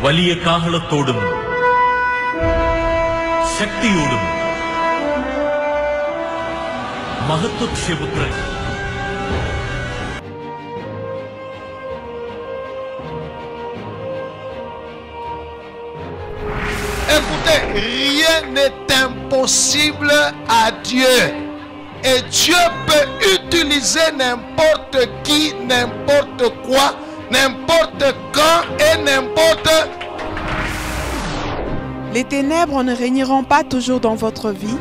വലിയ കാഹളത്തോടും ശക്തിയോടും മഹത്വക്ഷേപുത്രൻ Écoutez, rien n'est impossible à Dieu. Et Dieu peut utiliser n'importe qui, n'importe quoi, n'importe quand et n'importe. Les ténèbres ne régneront pas toujours dans votre vie,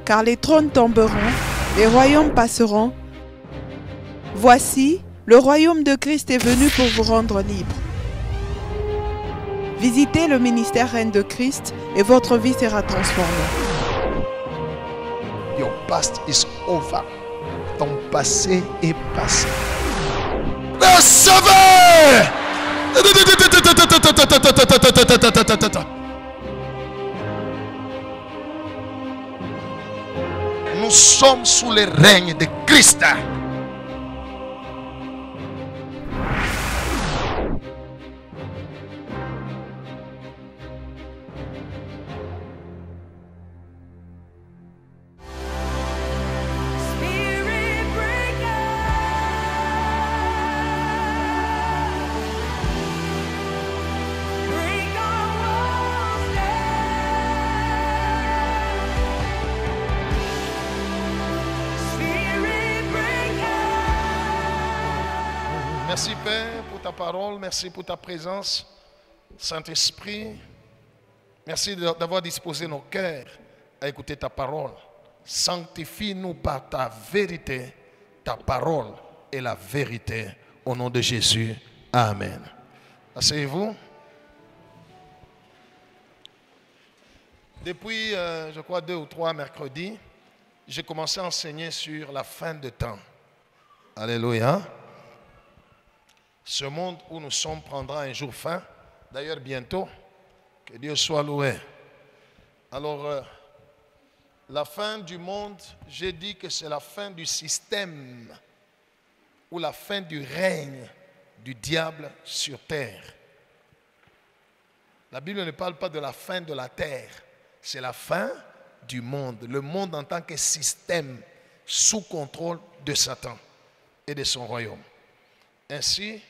car les trônes tomberont, les royaumes passeront. Voici, le royaume de Christ est venu pour vous rendre libre. Visitez le ministère Reine de Christ et votre vie sera transformée. Your past is over. Ton passé est passé. Recevez! Nous sommes sous le règne de Christ. Merci Père pour ta parole, merci pour ta présence, Saint-Esprit. Merci d'avoir disposé nos cœurs à écouter ta parole. Sanctifie-nous par ta vérité, ta parole est la vérité. Au nom de Jésus, Amen. Asseyez-vous. Depuis, je crois, 2 ou 3 mercredis, j'ai commencé à enseigner sur la fin de temps. Alléluia. Ce monde où nous sommes prendra un jour fin. D'ailleurs, bientôt. Que Dieu soit loué. Alors, la fin du monde, j'ai dit que c'est la fin du système ou la fin du règne du diable sur terre. La Bible ne parle pas de la fin de la terre. C'est la fin du monde. Le monde en tant que système sous contrôle de Satan et de son royaume. Ainsi,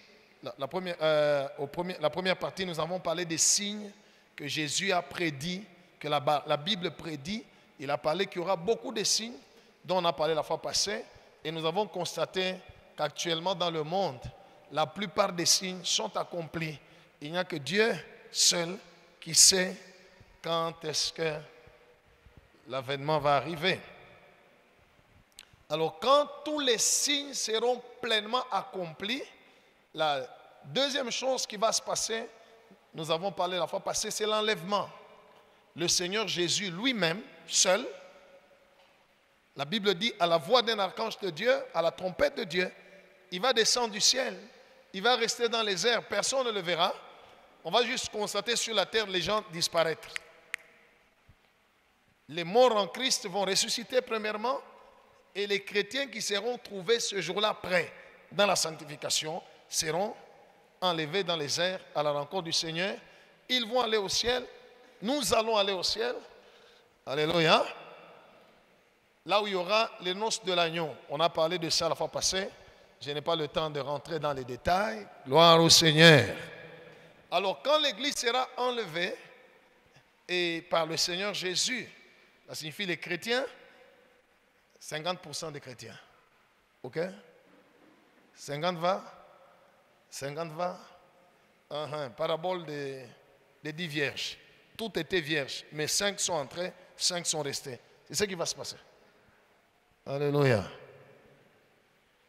la première partie, nous avons parlé des signes que Jésus a prédit, que la Bible prédit. Il a parlé qu'il y aura beaucoup de signes dont on a parlé la fois passée. Et nous avons constaté qu'actuellement dans le monde, la plupart des signes sont accomplis. Il n'y a que Dieu seul qui sait quand est-ce que l'avènement va arriver. Alors quand tous les signes seront pleinement accomplis, la deuxième chose qui va se passer, nous avons parlé la fois passée, c'est l'enlèvement. Le Seigneur Jésus lui-même, seul, la Bible dit à la voix d'un archange de Dieu, à la trompette de Dieu, il va descendre du ciel, il va rester dans les airs, personne ne le verra. On va juste constater sur la terre les gens disparaître. Les morts en Christ vont ressusciter premièrement, et les chrétiens qui seront trouvés ce jour-là prêts dans la sanctification seront enlevés dans les airs à la rencontre du Seigneur. Ils vont aller au ciel. Nous allons aller au ciel. Alléluia. Là où il y aura les noces de l'agneau. On a parlé de ça la fois passée. Je n'ai pas le temps de rentrer dans les détails. Gloire au Seigneur. Alors quand l'église sera enlevée et par le Seigneur Jésus, ça signifie les chrétiens, 50% des chrétiens. Ok? 50 va? 50 va? Parabole des 10 vierges. Tout était vierge, mais 5 sont entrés, 5 sont restés. C'est ce qui va se passer. Alléluia.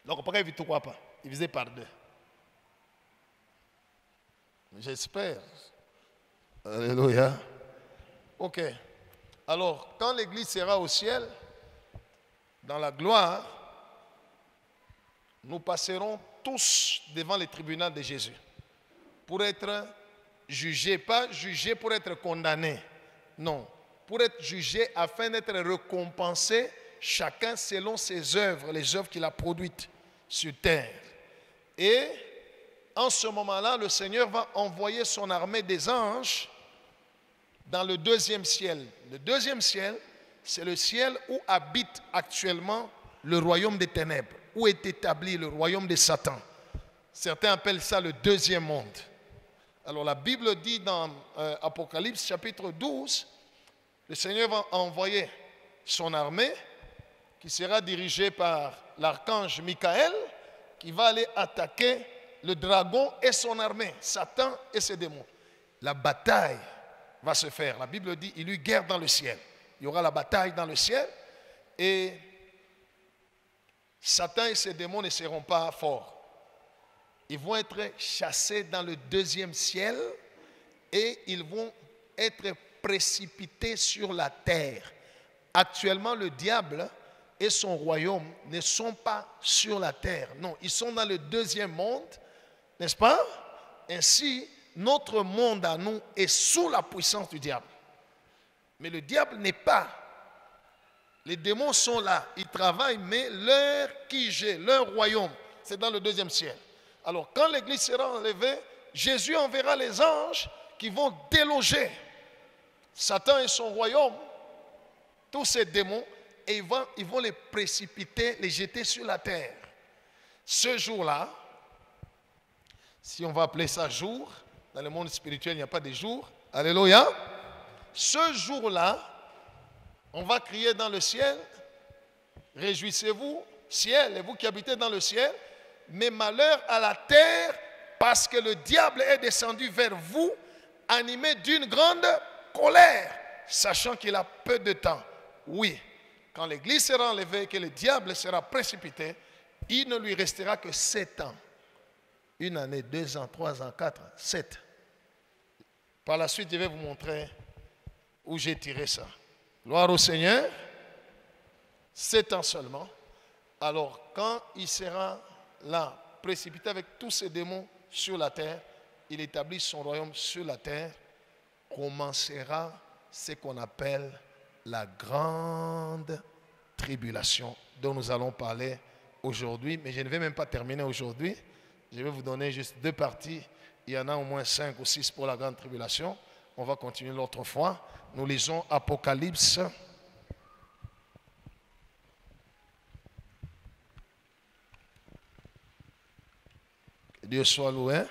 Donc, pourquoi il ne croit pas? Il faisait par 2. J'espère. Alléluia. Ok. Alors, quand l'église sera au ciel, dans la gloire, nous passerons tous devant les tribunaux de Jésus pour être jugés, pas jugés pour être condamnés, non, pour être jugés afin d'être récompensés chacun selon ses œuvres, les œuvres qu'il a produites sur terre. Et en ce moment-là, le Seigneur va envoyer son armée des anges dans le deuxième ciel. Le deuxième ciel, c'est le ciel où habite actuellement le royaume des ténèbres, où est établi le royaume de Satan. Certains appellent ça le deuxième monde. Alors la Bible dit dans Apocalypse chapitre 12, le Seigneur va envoyer son armée qui sera dirigée par l'archange Michael, qui va aller attaquer le dragon et son armée, Satan et ses démons. La bataille va se faire. La Bible dit, il y eut guerre dans le ciel. Il y aura la bataille dans le ciel et Satan et ses démons ne seront pas forts. Ils vont être chassés dans le deuxième ciel et ils vont être précipités sur la terre. Actuellement, le diable et son royaume ne sont pas sur la terre. Non, ils sont dans le deuxième monde, n'est-ce pas? Ainsi, notre monde à nous est sous la puissance du diable. Mais le diable n'est pas. Les démons sont là, ils travaillent, mais leur QG, leur royaume, c'est dans le deuxième ciel. Alors, quand l'église sera enlevée, Jésus enverra les anges qui vont déloger Satan et son royaume, tous ces démons, et ils vont les précipiter, les jeter sur la terre. Ce jour-là, si on va appeler ça jour, dans le monde spirituel, il n'y a pas de jour. Alléluia. Ce jour-là, on va crier dans le ciel, réjouissez-vous, ciel, et vous qui habitez dans le ciel, mais malheur à la terre, parce que le diable est descendu vers vous, animé d'une grande colère, sachant qu'il a peu de temps. Oui, quand l'église sera enlevée et que le diable sera précipité, il ne lui restera que 7 ans. 1 année, 2 ans, 3 ans, 4 ans, 7. Par la suite, je vais vous montrer où j'ai tiré ça. Gloire au Seigneur. 7 ans seulement. Alors, quand il sera là, précipité avec tous ces démons sur la terre, il établit son royaume sur la terre, commencera ce qu'on appelle la grande tribulation dont nous allons parler aujourd'hui. Mais je ne vais même pas terminer aujourd'hui. Je vais vous donner juste 2 parties. Il y en a au moins 5 ou 6 pour la grande tribulation. On va continuer l'autre fois. Nous lisons Apocalypse. Que Dieu soit loué.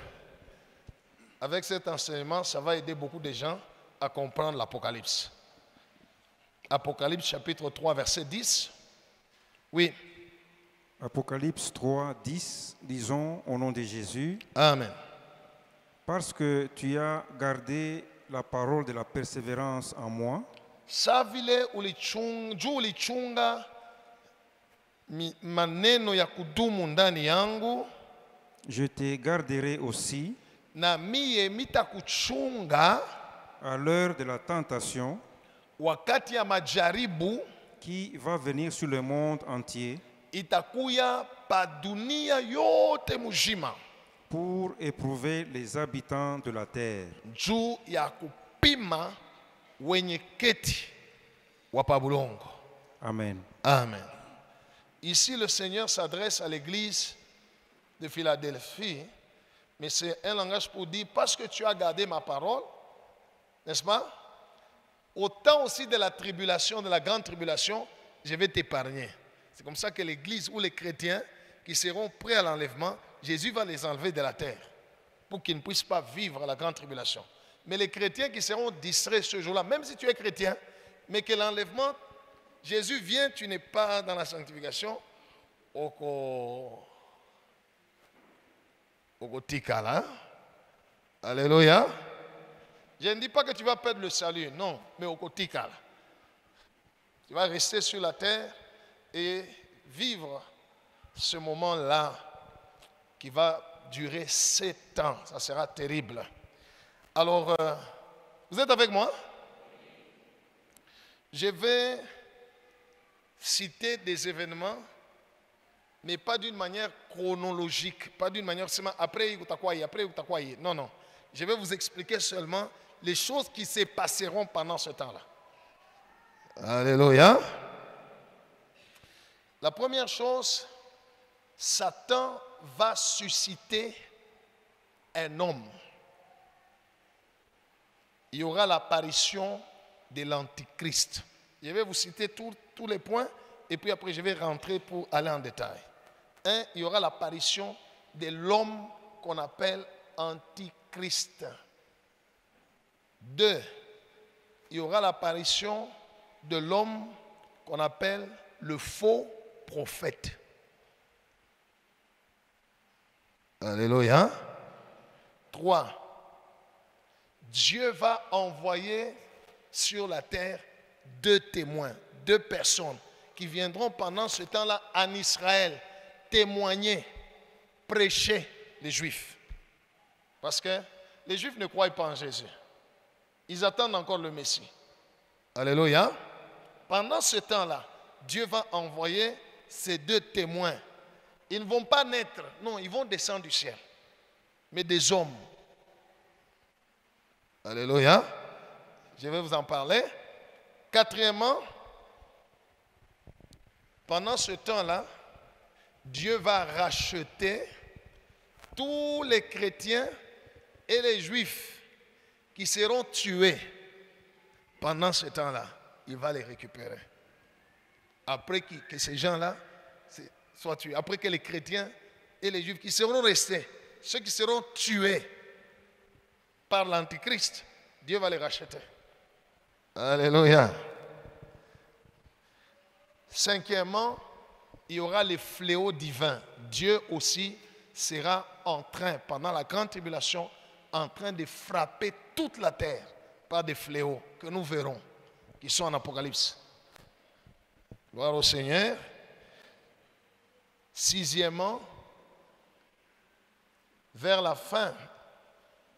Avec cet enseignement, ça va aider beaucoup de gens à comprendre l'Apocalypse. Apocalypse chapitre 3, verset 10. Oui. Apocalypse 3, 10, disons au nom de Jésus. Amen. Parce que tu as gardé la parole de la persévérance en moi, Savile ulichunga maneno ya kudumu ndani yangu, je te garderai aussi na mie mitakuchunga à l'heure de la tentation wakati ya majaribu qui va venir sur le monde entier itakuya pa dunia yote mujima, pour éprouver les habitants de la terre. juu ya kupima wenye keti wa pabulongo. Amen. Amen. Ici, le Seigneur s'adresse à l'église de Philadelphie, mais c'est un langage pour dire, parce que tu as gardé ma parole, n'est-ce pas? Au temps aussi de la tribulation, de la grande tribulation, je vais t'épargner. C'est comme ça que l'église ou les chrétiens qui seront prêts à l'enlèvement, Jésus va les enlever de la terre pour qu'ils ne puissent pas vivre la grande tribulation. Mais les chrétiens qui seront distraits ce jour-là, même si tu es chrétien, mais que l'enlèvement, Jésus vient, tu n'es pas dans la sanctification, Tikala. Alléluia. Je ne dis pas que tu vas perdre le salut, non, mais au Tikala. Tu vas rester sur la terre et vivre ce moment-là qui va durer 7 ans. Ça sera terrible. Alors, vous êtes avec moi? Je vais citer des événements, mais pas d'une manière chronologique, pas d'une manière seulement après, après, non, non. Je vais vous expliquer seulement les choses qui se passeront pendant ce temps-là. Alléluia. La première chose, Satan va susciter un homme. Il y aura l'apparition de l'Antichrist. Je vais vous citer tous les points et puis après je vais rentrer pour aller en détail. 1. Il y aura l'apparition de l'homme qu'on appelle Antichrist. 2. Il y aura l'apparition de l'homme qu'on appelle le faux prophète. Alléluia. 3. Dieu va envoyer sur la terre 2 témoins, 2 personnes qui viendront pendant ce temps-là en Israël témoigner, prêcher les Juifs. Parce que les Juifs ne croient pas en Jésus. Ils attendent encore le Messie. Alléluia. Pendant ce temps-là, Dieu va envoyer ces 2 témoins. Ils ne vont pas naître, non, ils vont descendre du ciel. Mais des hommes. Alléluia. Je vais vous en parler. 4°, pendant ce temps-là, Dieu va racheter tous les chrétiens et les juifs qui seront tués. Pendant ce temps-là, il va les récupérer. Après que ces gens-là soient tués. Après que les chrétiens et les juifs qui seront restés, ceux qui seront tués par l'Antichrist, Dieu va les racheter. Alléluia. 5°, il y aura les fléaux divins. Dieu aussi sera en train, pendant la grande tribulation, en train de frapper toute la terre par des fléaux que nous verrons, qui sont en Apocalypse. Gloire au Seigneur. 6°, vers la fin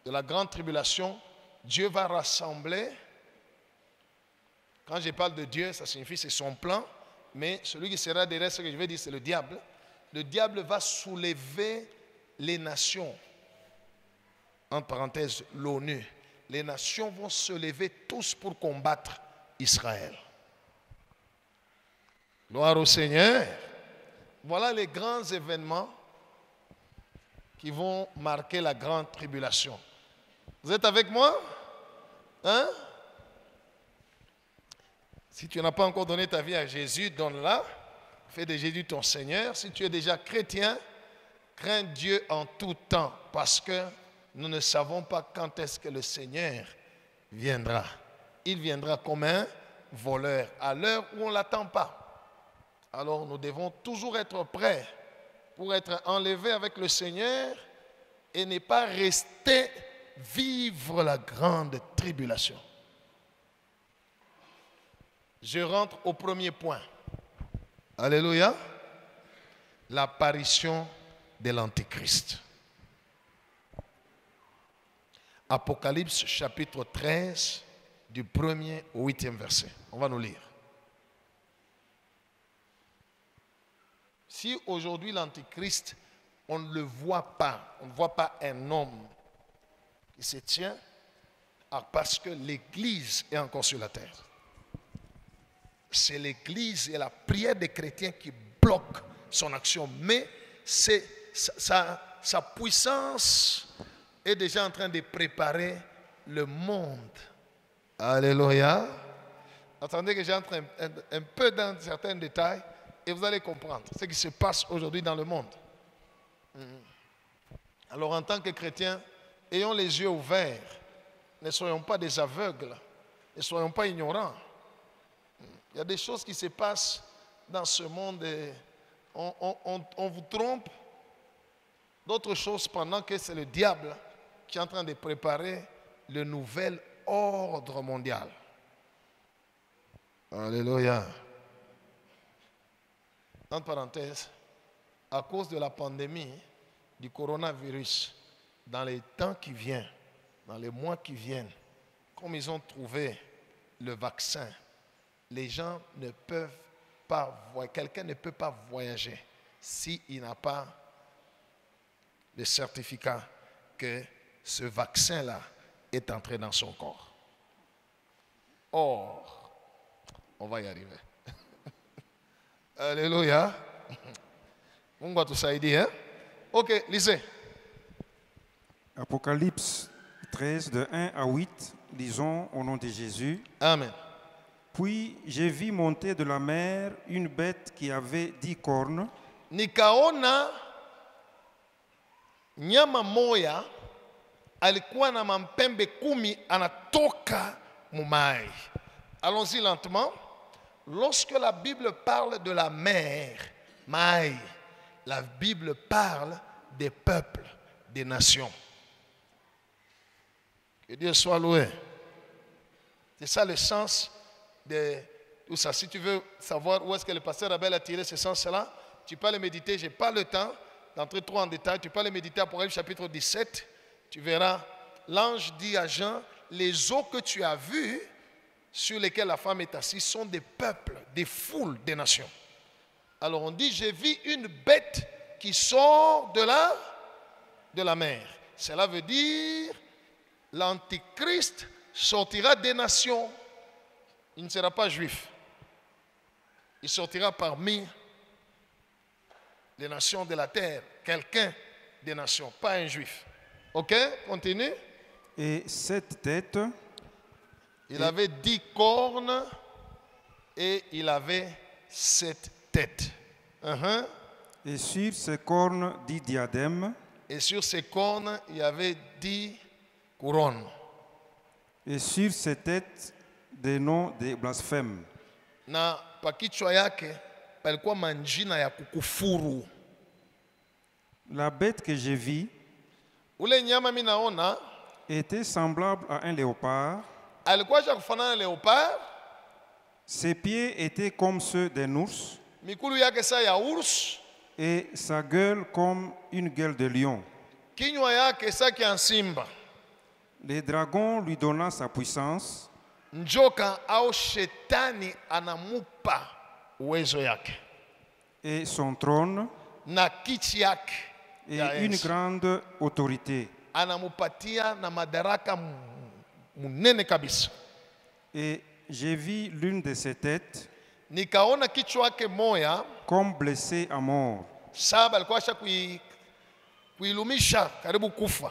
de la grande tribulation, Dieu va rassembler. Quand je parle de Dieu, ça signifie c'est son plan, mais celui qui sera derrière ce que je vais dire, c'est le diable. Le diable va soulever les nations, entre parenthèses, l'ONU. Les nations vont se lever tous pour combattre Israël. Gloire au Seigneur. Voilà les grands événements qui vont marquer la grande tribulation. Vous êtes avec moi? Hein? Si tu n'as pas encore donné ta vie à Jésus, donne-la. Fais de Jésus ton Seigneur. Si tu es déjà chrétien, crains Dieu en tout temps, parce que nous ne savons pas quand est-ce que le Seigneur viendra. Il viendra comme un voleur, à l'heure où on ne l'attend pas. Alors nous devons toujours être prêts pour être enlevés avec le Seigneur et ne pas rester vivre la grande tribulation. Je rentre au premier point. Alléluia. L'apparition de l'Antéchrist. Apocalypse chapitre 13, du 1er au 8e verset. On va nous lire. Si aujourd'hui l'Antéchrist, on ne le voit pas, on ne voit pas un homme qui se tient, parce que l'Église est encore sur la terre. C'est l'Église et la prière des chrétiens qui bloquent son action. Mais sa puissance est déjà en train de préparer le monde. Alléluia. Attendez que j'entre un peu dans certains détails et vous allez comprendre ce qui se passe aujourd'hui dans le monde. Alors en tant que chrétiens, ayons les yeux ouverts. Ne soyons pas des aveugles. Ne soyons pas ignorants. Il y a des choses qui se passent dans ce monde et on vous trompe. D'autres choses pendant que c'est le diable qui est en train de préparer le nouvel ordre mondial. Alléluia. Entre parenthèses, à cause de la pandémie du coronavirus, dans les temps qui viennent, dans les mois qui viennent, comme ils ont trouvé le vaccin, les gens ne peuvent pas voyager, quelqu'un ne peut pas voyager s'il n'a pas le certificat que ce vaccin-là est entré dans son corps. Or, on va y arriver. Alléluia. On va tout ça dire, hein? Ok, lisez. Apocalypse 13, de 1 à 8, lisons au nom de Jésus. Amen. Puis j'ai vu monter de la mer une bête qui avait 10 cornes Nikaona nyama moya alikuwa na mampembe 10 anatoka mumai. Allons-y lentement. Lorsque la Bible parle de la mer, Maï, la Bible parle des peuples, des nations. Que Dieu soit loué. C'est ça le sens de tout ça. Si tu veux savoir où est-ce que le pasteur Abel a tiré ce sens-là, tu peux le méditer. Je n'ai pas le temps d'entrer trop en détail. Tu peux le méditer à Apocalypse chapitre 17. Tu verras, l'ange dit à Jean, les eaux que tu as vues, sur lesquelles la femme est assise, sont des peuples, des foules, des nations. Alors on dit, j'ai vu une bête qui sort de la mer. Cela veut dire, l'Antichrist sortira des nations. Il ne sera pas juif. Il sortira parmi les nations de la terre. Quelqu'un des nations, pas un juif. Ok, continue. et 7 têtes. Il avait 10 cornes et il avait 7 têtes. Et sur ces cornes 10 diadèmes. Et sur ces cornes, il y avait 10 couronnes. Et sur ces têtes des noms des blasphèmes. Na pakichwa yake palikuwa manjina ya kukufuru. La bête que j'ai vue Ule nyama mimi naona était semblable à un léopard. alikuwa cha kufanana na leopard, Ses pieds étaient comme ceux d'un ours mikulu yake saa ya urs, et sa gueule comme une gueule de lion. kinywa yake saa ya simba. Les dragons lui donna sa puissance Njoka au shetani anamupa uwezo yake et son trône na kiti yake et ya une enzi. grande autorité. Anamupatia na madaraka munene kabisa. Et j'ai vu l'une de ses têtes Nikaona kichwa yake moya comme blessée à mort. saba alikuwa asha kuilumisha karibu kufa,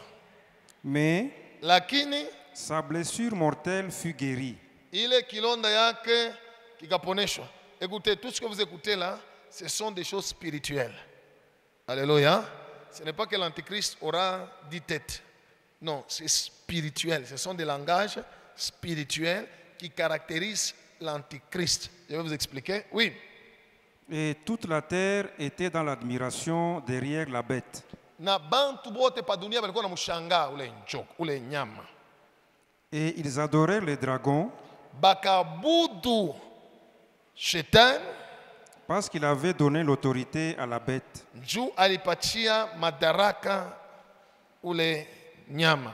Mais lakini sa blessure mortelle fut guérie. ile kilonda yake kikaponeshwa. Écoutez, tout ce que vous écoutez là, ce sont des choses spirituelles. Alléluia. Ce n'est pas que l'Antichrist aura 10 têtes. Non, c'est spirituel. Ce sont des langages spirituels qui caractérisent l'Antichrist. Je vais vous expliquer. Oui. Et toute la terre était dans l'admiration derrière la bête. Na bantu bote pa dunia balikuwa na mshangaa ule nyama. Et ils adorèrent les dragons Bakabudu shetani parce qu'il avait donné l'autorité à la bête. juu alipatia madaraka ule nyama.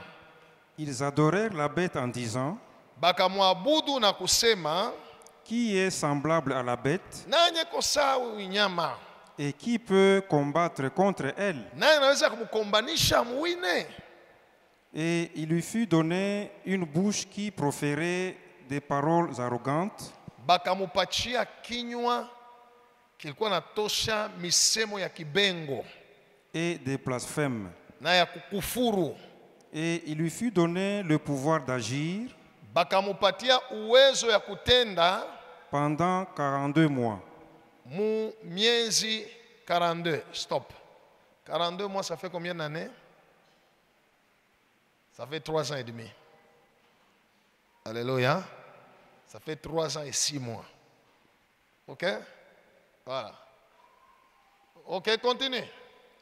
Ils adorèrent la bête en disant, Bakamwabudu na kusema, qui est semblable à la bête nanye kosawa nyama, et qui peut combattre contre elle? nani anaweza kumkombanisha muine? Et il lui fut donné une bouche qui proférait des paroles arrogantes Bakamupatia kinywa kilikuwa natosha misemo ya kibengo et des blasphèmes. na ya kukufuru. Et il lui fut donné le pouvoir d'agir Bakamupatia uwezo ya kutenda pendant 42 mois. mu miezi 42. Stop. 42 mois, ça fait combien d'années? Ça fait 3 ans et demi. Alléluia. Ça fait 3 ans et 6 mois. Ok? Voilà. Ok, continue.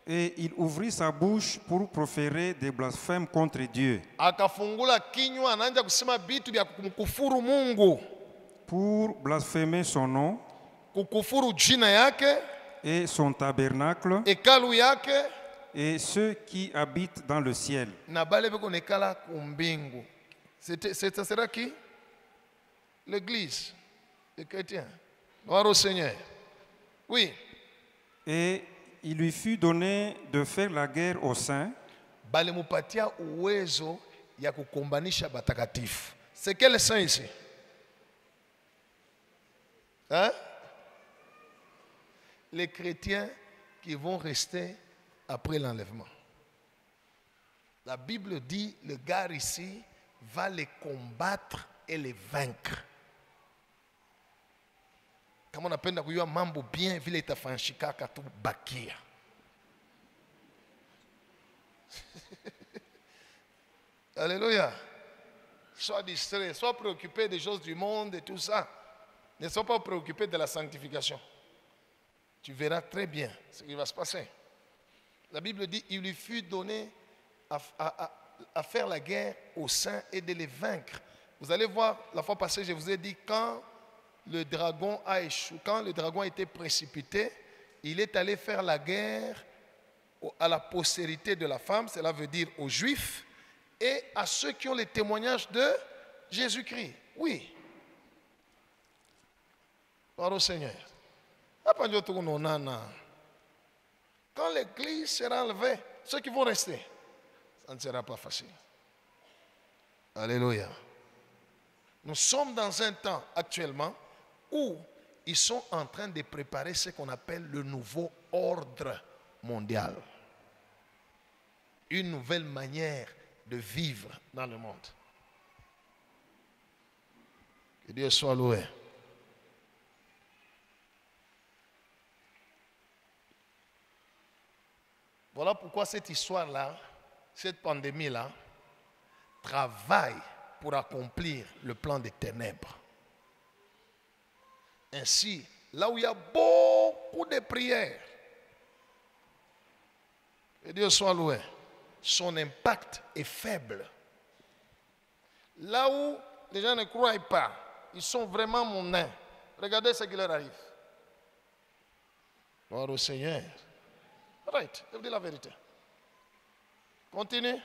Et il ouvrit sa bouche pour proférer des blasphèmes contre Dieu, Akafungula kinywa anaanza kusema vitu vya kumkufuru Mungu, pour blasphémer son nom kukufuru jina yake, et son tabernacle hekalu yake et ceux qui habitent dans le ciel. na bale beko nekala kumbingu. Ça sera qui? L'église, les chrétiens. Gloire au Seigneur. Oui. Et il lui fut donné de faire la guerre aux saints Balimupatia uwezo ya kukombanisha batakatifu. C'est quel saint ici? Hein? Les chrétiens qui vont rester après l'enlèvement. La Bible dit, le gars ici va les combattre et les vaincre. Kama unapenda kujua mambo bien vile itafanyika tu bakia. Alléluia. Sois distrait, sois préoccupé des choses du monde et tout ça. Ne sois pas préoccupé de la sanctification. Tu verras très bien ce qui va se passer. La Bible dit, il lui fut donné à faire la guerre aux saints et de les vaincre. Vous allez voir, la fois passée, je vous ai dit, quand le dragon a échoué, quand le dragon a été précipité, il est allé faire la guerre à la postérité de la femme, cela veut dire aux Juifs, et à ceux qui ont les témoignages de Jésus-Christ. Oui. Par au Seigneur. Quand l'église sera enlevée, ceux qui vont rester, ça ne sera pas facile. Alléluia. Nous sommes dans un temps actuellement où ils sont en train de préparer ce qu'on appelle le nouveau ordre mondial. Une nouvelle manière de vivre dans le monde. Que Dieu soit loué. Voilà pourquoi cette histoire-là, cette pandémie-là, travaille pour accomplir le plan des ténèbres. Ainsi, là où il y a beaucoup de prières, que Dieu soit loué, son impact est faible. Là où les gens ne croient pas, ils sont vraiment mondains. Regardez ce qui leur arrive. Gloire au Seigneur. Right, je vous dis la vérité. Continue.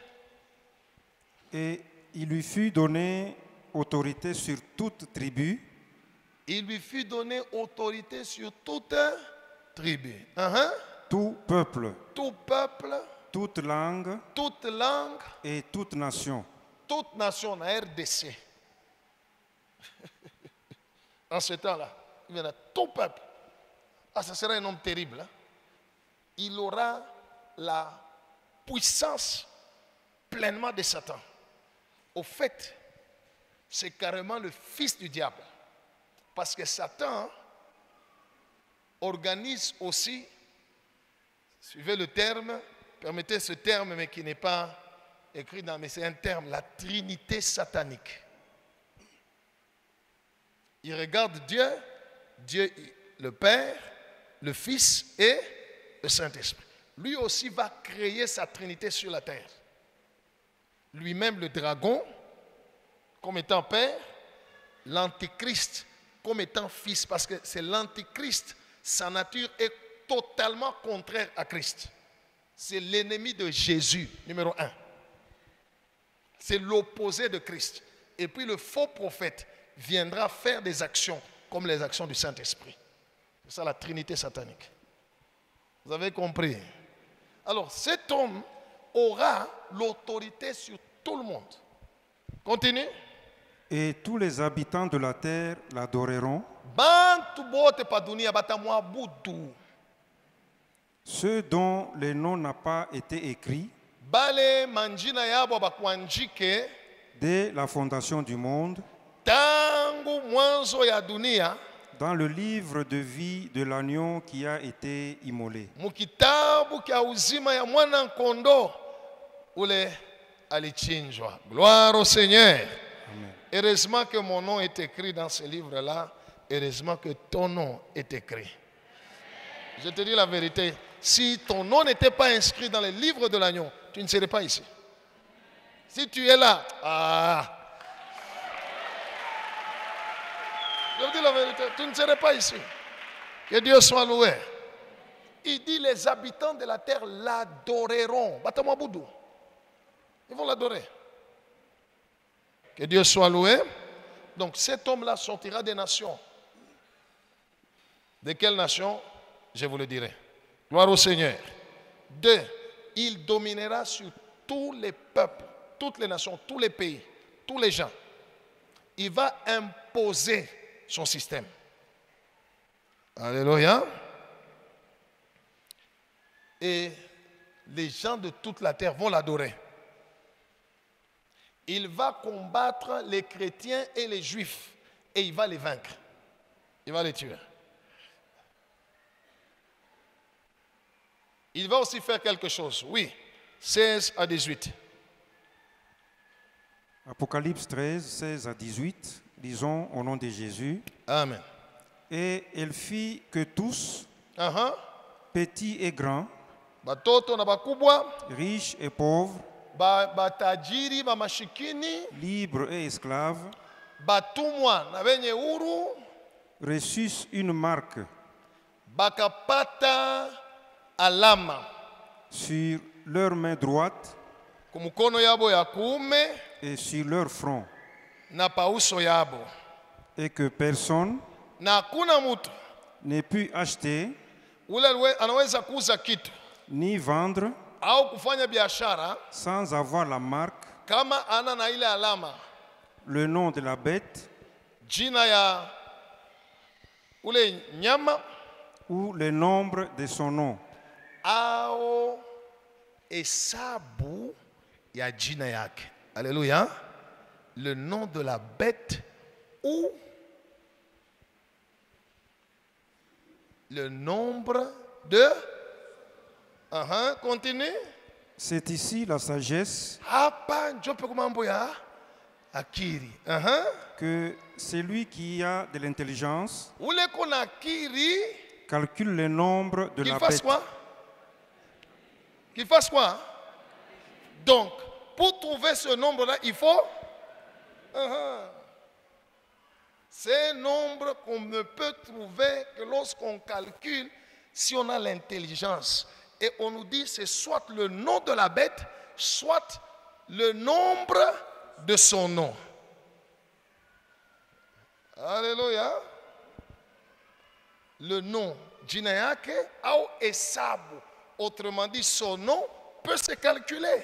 Et il lui fut donné autorité sur toute tribu. Il lui fut donné autorité sur toute tribu. Tout peuple. Tout peuple. Toute langue. Toute langue. Et toute nation. Toute nation, la RDC. En ce temps-là, il y en a tout peuple. Ah, ça sera un homme terrible. Hein? Il aura la puissance pleinement de Satan. Au fait, c'est carrément le fils du diable. Parce que Satan organise aussi, suivez le terme, permettez ce terme, mais qui n'est pas écrit dans, mais c'est un terme, la Trinité satanique. Il regarde Dieu, Dieu le Père, le Fils et le Saint-Esprit. Lui aussi va créer sa Trinité sur la terre. Lui-même le dragon, comme étant Père, l'Antichrist comme étant Fils, parce que c'est l'Antichrist, sa nature est totalement contraire à Christ. C'est l'ennemi de Jésus, numéro 1. C'est l'opposé de Christ. Et puis le faux prophète viendra faire des actions comme les actions du Saint-Esprit. C'est ça la Trinité satanique. Vous avez compris? Alors cet homme aura l'autorité sur tout le monde. Continue. Et tous les habitants de la terre l'adoreront. Ceux dont les noms n'ont pas été écrits dès la fondation du monde dans le livre de vie de l'agneau qui a été immolé. Gloire au Seigneur. Amen. Heureusement que mon nom est écrit dans ce livre-là. Heureusement que ton nom est écrit. Je te dis la vérité. Si ton nom n'était pas inscrit dans le livre de l'agneau, tu ne serais pas ici. Si tu es là, je vous dis la vérité, tu ne serais pas ici. Que Dieu soit loué. Il dit les habitants de la terre l'adoreront. Batamaboudou. Ils vont l'adorer. Que Dieu soit loué. Donc cet homme-là sortira des nations. De quelle nation? Je vous le dirai. Gloire au Seigneur. 2. Il dominera sur tous les peuples, toutes les nations, tous les pays, tous les gens. Il va imposer son système. Alléluia. Et les gens de toute la terre vont l'adorer. il va combattre les chrétiens et les juifs et il va les vaincre. Il va les tuer. Il va aussi faire quelque chose. Oui, 16 à 18. Apocalypse 13, 16 à 18, lisons au nom de Jésus. Amen. Et elle fit que tous, Uh-huh. petits et grands, Batoto na bakubwa, riches et pauvres, batajiri, bamashikini, libres et esclaves, batumwa na benye huru, reçussent une marque bakapata alama sur leur main droite kumukono yabo ya kuume et sur leur front, na pauso yabo, et que personne na hakuna mtu n'ait pu acheter ule anaweza kuuza kitu ni vendre au kufanya biashara sans avoir la marque, kama ana na ile alama, le nom de la bête jina ya ule nyama ou le nombre de son nom, au hesabu ya jina yake. Alléluia. Le nom de la bête ou le nombre de... Continue. C'est ici la sagesse Hapa njope kumambo ya akiri. que celui qui a de l'intelligence Ule kona akiri, calcule le nombre de qu'il la fasse bête. quoi? Qu'il fasse quoi? Donc, pour trouver ce nombre-là, il faut... C'est un nombre qu'on ne peut trouver que lorsqu'on calcule si on a l'intelligence. Et on nous dit c'est soit le nom de la bête, soit le nombre de son nom. Alléluia. Le nom, jina yake au hesabu. Autrement dit, son nom peut se calculer.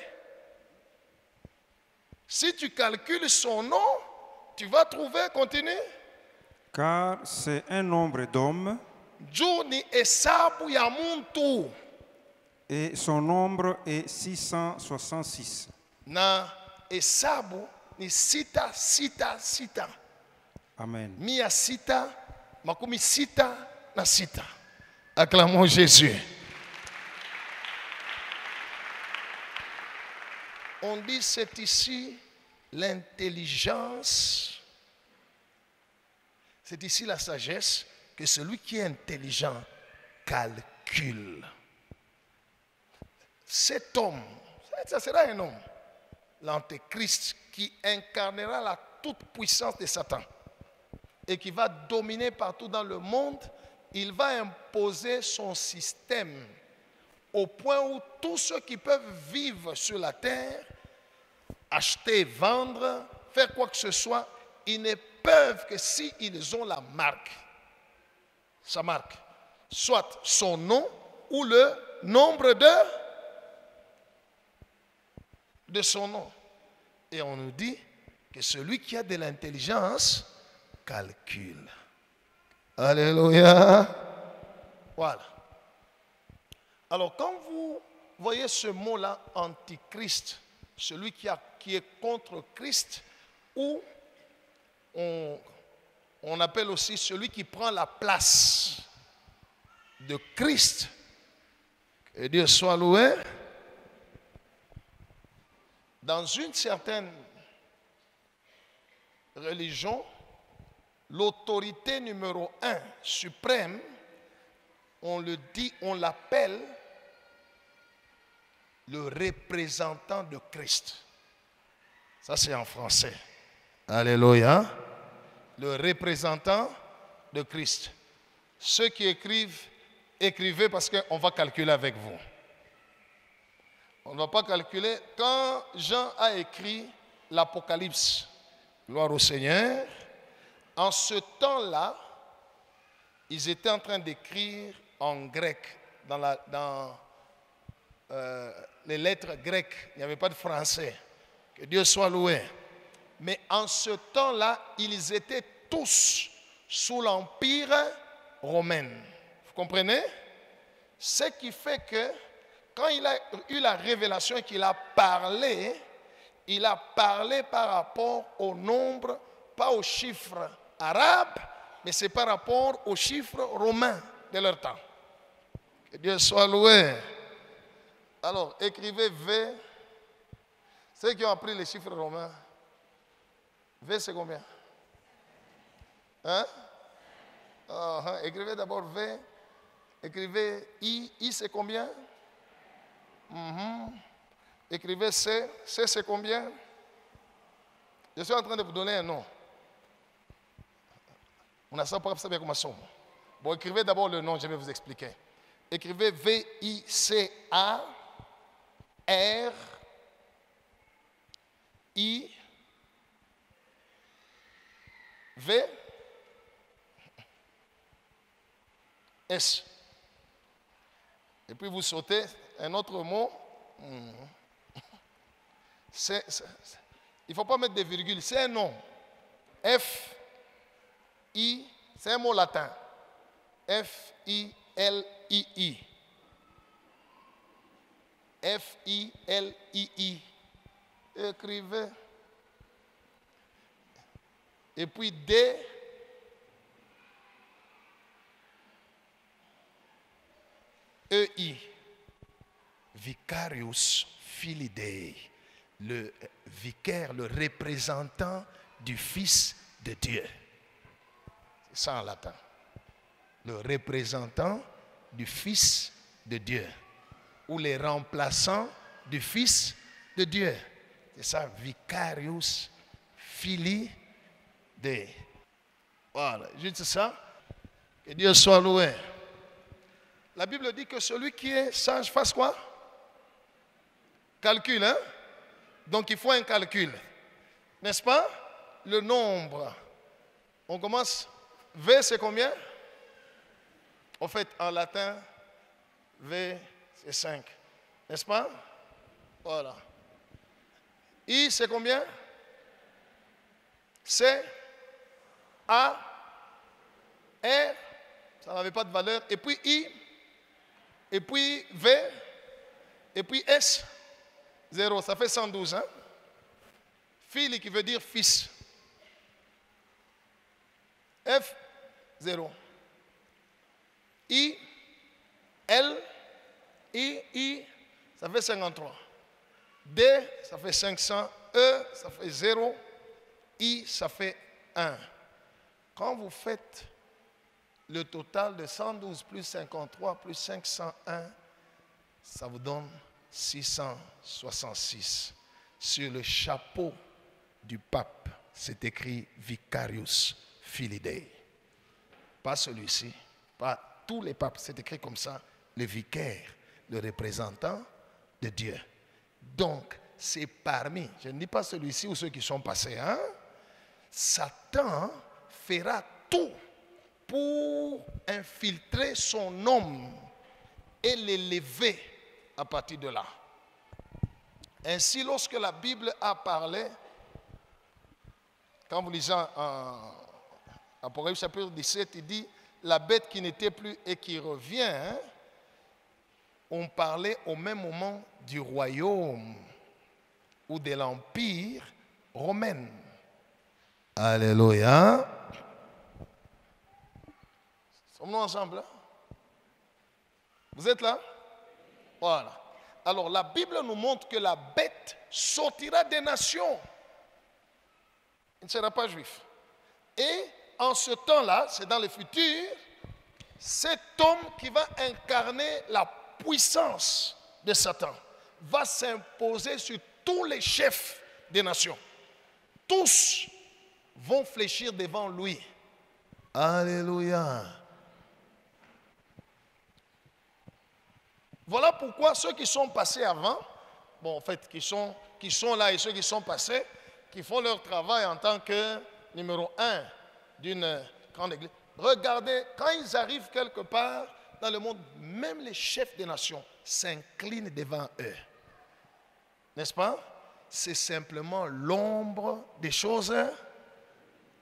Si tu calcules son nom, tu vas trouver, continue. Car c'est un nombre d'hommes Juu ni hesabu ya muntu. et son nombre est 666. Na hesabu ni sita, sita, sita. Amen. Mia sita, makumi sita na sita. Acclamons Jésus. On dit c'est ici l'intelligence. C'est ici la sagesse que celui qui est intelligent calcule. Cet homme, ça sera un homme, l'antéchrist qui incarnera la toute-puissance de Satan et qui va dominer partout dans le monde, il va imposer son système au point où tous ceux qui peuvent vivre sur la terre, acheter, vendre, faire quoi que ce soit, ils ne peuvent que s'ils ont la marque. Sa marque. Soit son nom ou le nombre de son nom. Et on nous dit que celui qui a de l'intelligence calcule. Alléluia. Voilà. Alors quand vous voyez ce mot-là, antichrist, celui qui est contre Christ, ou on appelle aussi celui qui prend la place de Christ, que Dieu soit loué. Dans une certaine religion, l'autorité numéro 1 suprême, on l'appelle le représentant de Christ. Ça c'est en français. Alléluia. Le représentant de Christ. Ceux qui écrivent, écrivez parce qu'on va calculer avec vous. On ne va pas calculer. Quand Jean a écrit l'Apocalypse, gloire au Seigneur, en ce temps-là, ils étaient en train d'écrire en grec, dans les lettres grecques. Il n'y avait pas de français. Que Dieu soit loué. Mais en ce temps-là, ils étaient tous sous l'empire romain. Vous comprenez? Ce qui fait que quand il a eu la révélation et qu'il a parlé, il a parlé par rapport au nombre, pas aux chiffres arabes, mais c'est par rapport aux chiffres romains de leur temps. Que Dieu soit loué. Alors, écrivez V. Ceux qui ont appris les chiffres romains, V c'est combien? Hein? Écrivez d'abord V. Écrivez I. I c'est combien? Écrivez C. C c'est combien? Je suis en train de vous donner un nom. On a ça pour savoir comment ça. Bon, écrivez d'abord le nom, je vais vous expliquer. Écrivez V-I-C-A R I V S. Et puis vous sautez un autre mot. Il ne faut pas mettre des virgules, c'est un nom. F I, c'est un mot latin. F-I-L-I-I. F-I-L-I-I. Écrivez. Et puis D. E-I. Vicarius Filii Dei. Le vicaire, le représentant du Fils de Dieu. C'est ça en latin. Le représentant du Fils de Dieu. Ou les remplaçants du Fils de Dieu. C'est ça, Vicarius Filii Dei. Voilà, juste ça. Que Dieu soit loué. La Bible dit que celui qui est sage fasse quoi? Calcul, hein? Donc il faut un calcul. N'est-ce pas? Le nombre. On commence. V c'est combien? En fait, en latin, V c'est 5. N'est-ce pas? Voilà. I c'est combien? C, A, R, ça n'avait pas de valeur. Et puis I, et puis V, et puis S, 0. Ça fait 112. Hein? Fili qui veut dire fils. F, 0. I, L, I, ça fait 53. D, ça fait 500. E, ça fait 0. I, ça fait 1. Quand vous faites le total de 112 plus 53 plus 501, ça vous donne 666. Sur le chapeau du pape, c'est écrit Vicarius Filii Dei. Pas celui-ci, pas tous les papes, c'est écrit comme ça, le vicaire, le représentant de Dieu. Donc, c'est parmi, je ne dis pas celui-ci ou ceux qui sont passés, hein? Satan fera tout pour infiltrer son homme et l'élever à partir de là. Ainsi, lorsque la Bible a parlé, quand vous lisez en Apocalypse chapitre 17, il dit la bête qui n'était plus et qui revient, hein, on parlait au même moment du royaume ou de l'empire romain. Alléluia. Sommes-nous ensemble là? Vous êtes là? Voilà. Alors la Bible nous montre que la bête sortira des nations. Il ne sera pas juif. Et en ce temps-là, c'est dans le futur, cet homme qui va incarner la puissance de Satan va s'imposer sur tous les chefs des nations. Tous vont fléchir devant lui. Alléluia. Voilà pourquoi ceux qui sont passés avant, bon en fait qui sont là et ceux qui sont passés, qui font leur travail en tant que numéro 1 d'une grande église. Regardez, quand ils arrivent quelque part dans le monde, même les chefs des nations s'inclinent devant eux. N'est-ce pas? C'est simplement l'ombre des choses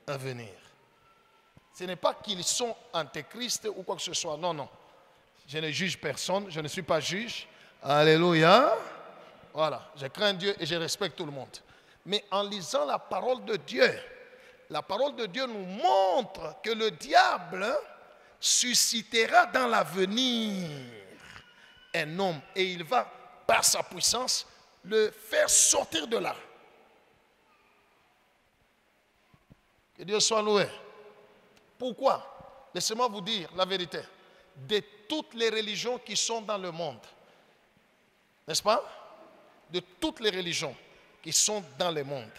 à venir. Ce n'est pas qu'ils sont antéchrist ou quoi que ce soit. Non, non. Je ne juge personne. Je ne suis pas juge. Alléluia. Voilà. Je crains Dieu et je respecte tout le monde. Mais en lisant la parole de Dieu, la parole de Dieu nous montre que le diable suscitera dans l'avenir un homme et il va, par sa puissance, le faire sortir de là. Que Dieu soit loué. Pourquoi? Laissez-moi vous dire la vérité. De toutes les religions qui sont dans le monde, n'est-ce pas? De toutes les religions qui sont dans le monde,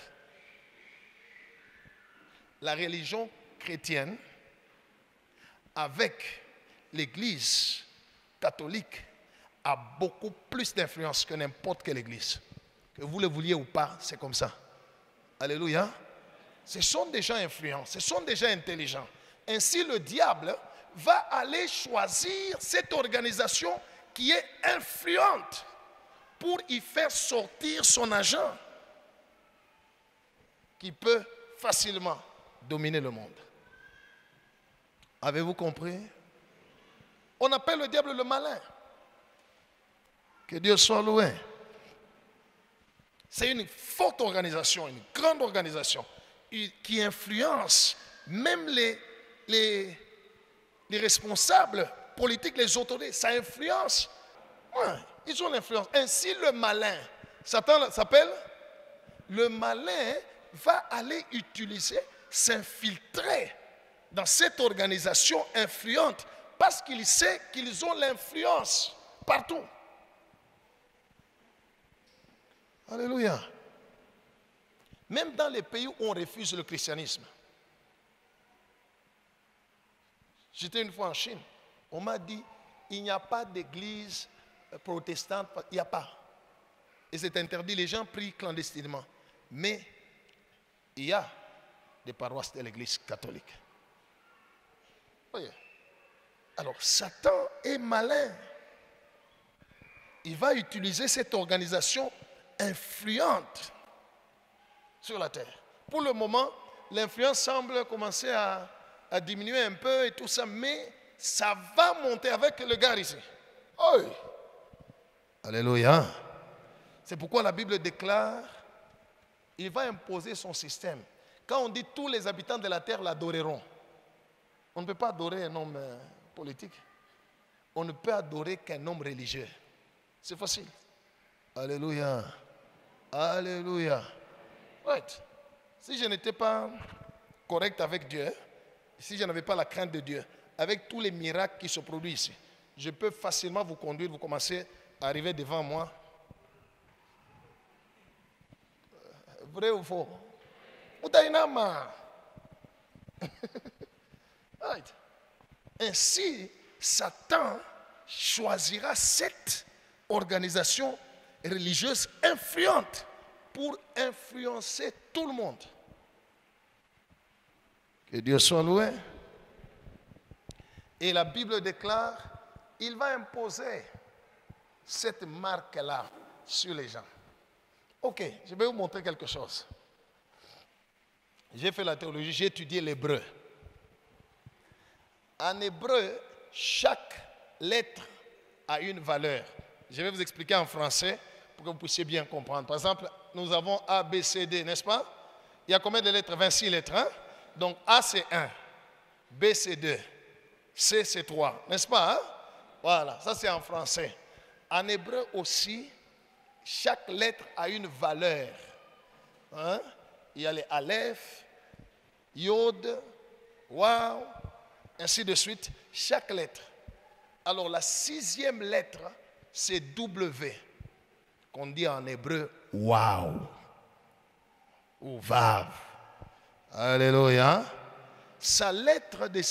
la religion chrétienne, avec l'église catholique, a beaucoup plus d'influence que n'importe quelle église. Que vous le vouliez ou pas, c'est comme ça. Alléluia. Ce sont des gens influents, ce sont des gens intelligents. Ainsi, le diable va aller choisir cette organisation qui est influente pour y faire sortir son agent qui peut facilement dominer le monde. Avez-vous compris? On appelle le diable le malin. Que Dieu soit loué. C'est une forte organisation, une grande organisation qui influence même les responsables politiques, les autorités. Ça influence. Ouais, ils ont l'influence. Ainsi, le malin, Satan s'appelle, le malin va aller utiliser, s'infiltrer dans cette organisation influente parce qu'il sait qu'ils ont l'influence partout. Alléluia. Même dans les pays où on refuse le christianisme. J'étais une fois en Chine. On m'a dit, il n'y a pas d'église protestante. Il n'y a pas. Et c'est interdit. Les gens prient clandestinement. Mais il y a des paroisses de l'église catholique. Voyez. Alors, Satan est malin. Il va utiliser cette organisation influente sur la terre. Pour le moment, l'influence semble commencer à diminuer un peu et tout ça, mais ça va monter avec le gars ici. Oh. Alléluia. C'est pourquoi la Bible déclare, il va imposer son système. Quand on dit tous les habitants de la terre l'adoreront, on ne peut pas adorer un homme politique. On ne peut adorer qu'un homme religieux. C'est facile. Alléluia. Alléluia. Right. Si je n'étais pas correct avec Dieu, si je n'avais pas la crainte de Dieu, avec tous les miracles qui se produisent ici, je peux facilement vous conduire, vous commencez à arriver devant moi. Vrai ou faux? Right. Ainsi, Satan choisira cette organisation religieuse influente pour influencer tout le monde. Que Dieu soit loué. Et la Bible déclare, il va imposer cette marque-là sur les gens. Ok, je vais vous montrer quelque chose. J'ai fait la théologie, j'ai étudié l'hébreu. En hébreu, chaque lettre a une valeur. Je vais vous expliquer en français pour que vous puissiez bien comprendre. Par exemple, nous avons A, B, C, D, n'est-ce pas? Il y a combien de lettres? 26 lettres. Hein? Donc A, c'est 1. B, c'est 2. C, c'est 3. N'est-ce pas? Hein? Voilà, ça c'est en français. En hébreu aussi, chaque lettre a une valeur. Hein? Il y a les Aleph, Yod, Waw, ainsi de suite. Chaque lettre. Alors la 6e lettre, c'est W, qu'on dit en hébreu Waw ou Vav. Alléluia. Sa lettre de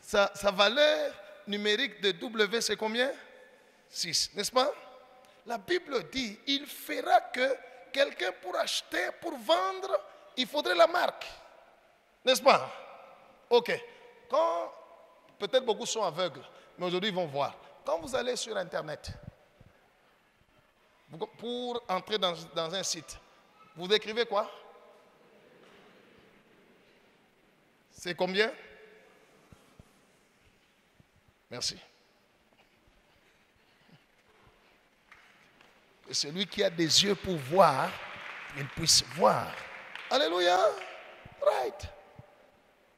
sa valeur numérique de W, c'est combien? 6, n'est-ce pas? La Bible dit, il fera que quelqu'un pour acheter, pour vendre, il faudrait la marque. N'est-ce pas? Ok. Quand, peut-être beaucoup sont aveugles, mais aujourd'hui ils vont voir. Quand vous allez sur Internet, pour entrer dans un site, vous écrivez quoi? C'est combien? Merci. Et celui qui a des yeux pour voir qu'ils puissent voir. Alléluia. Right.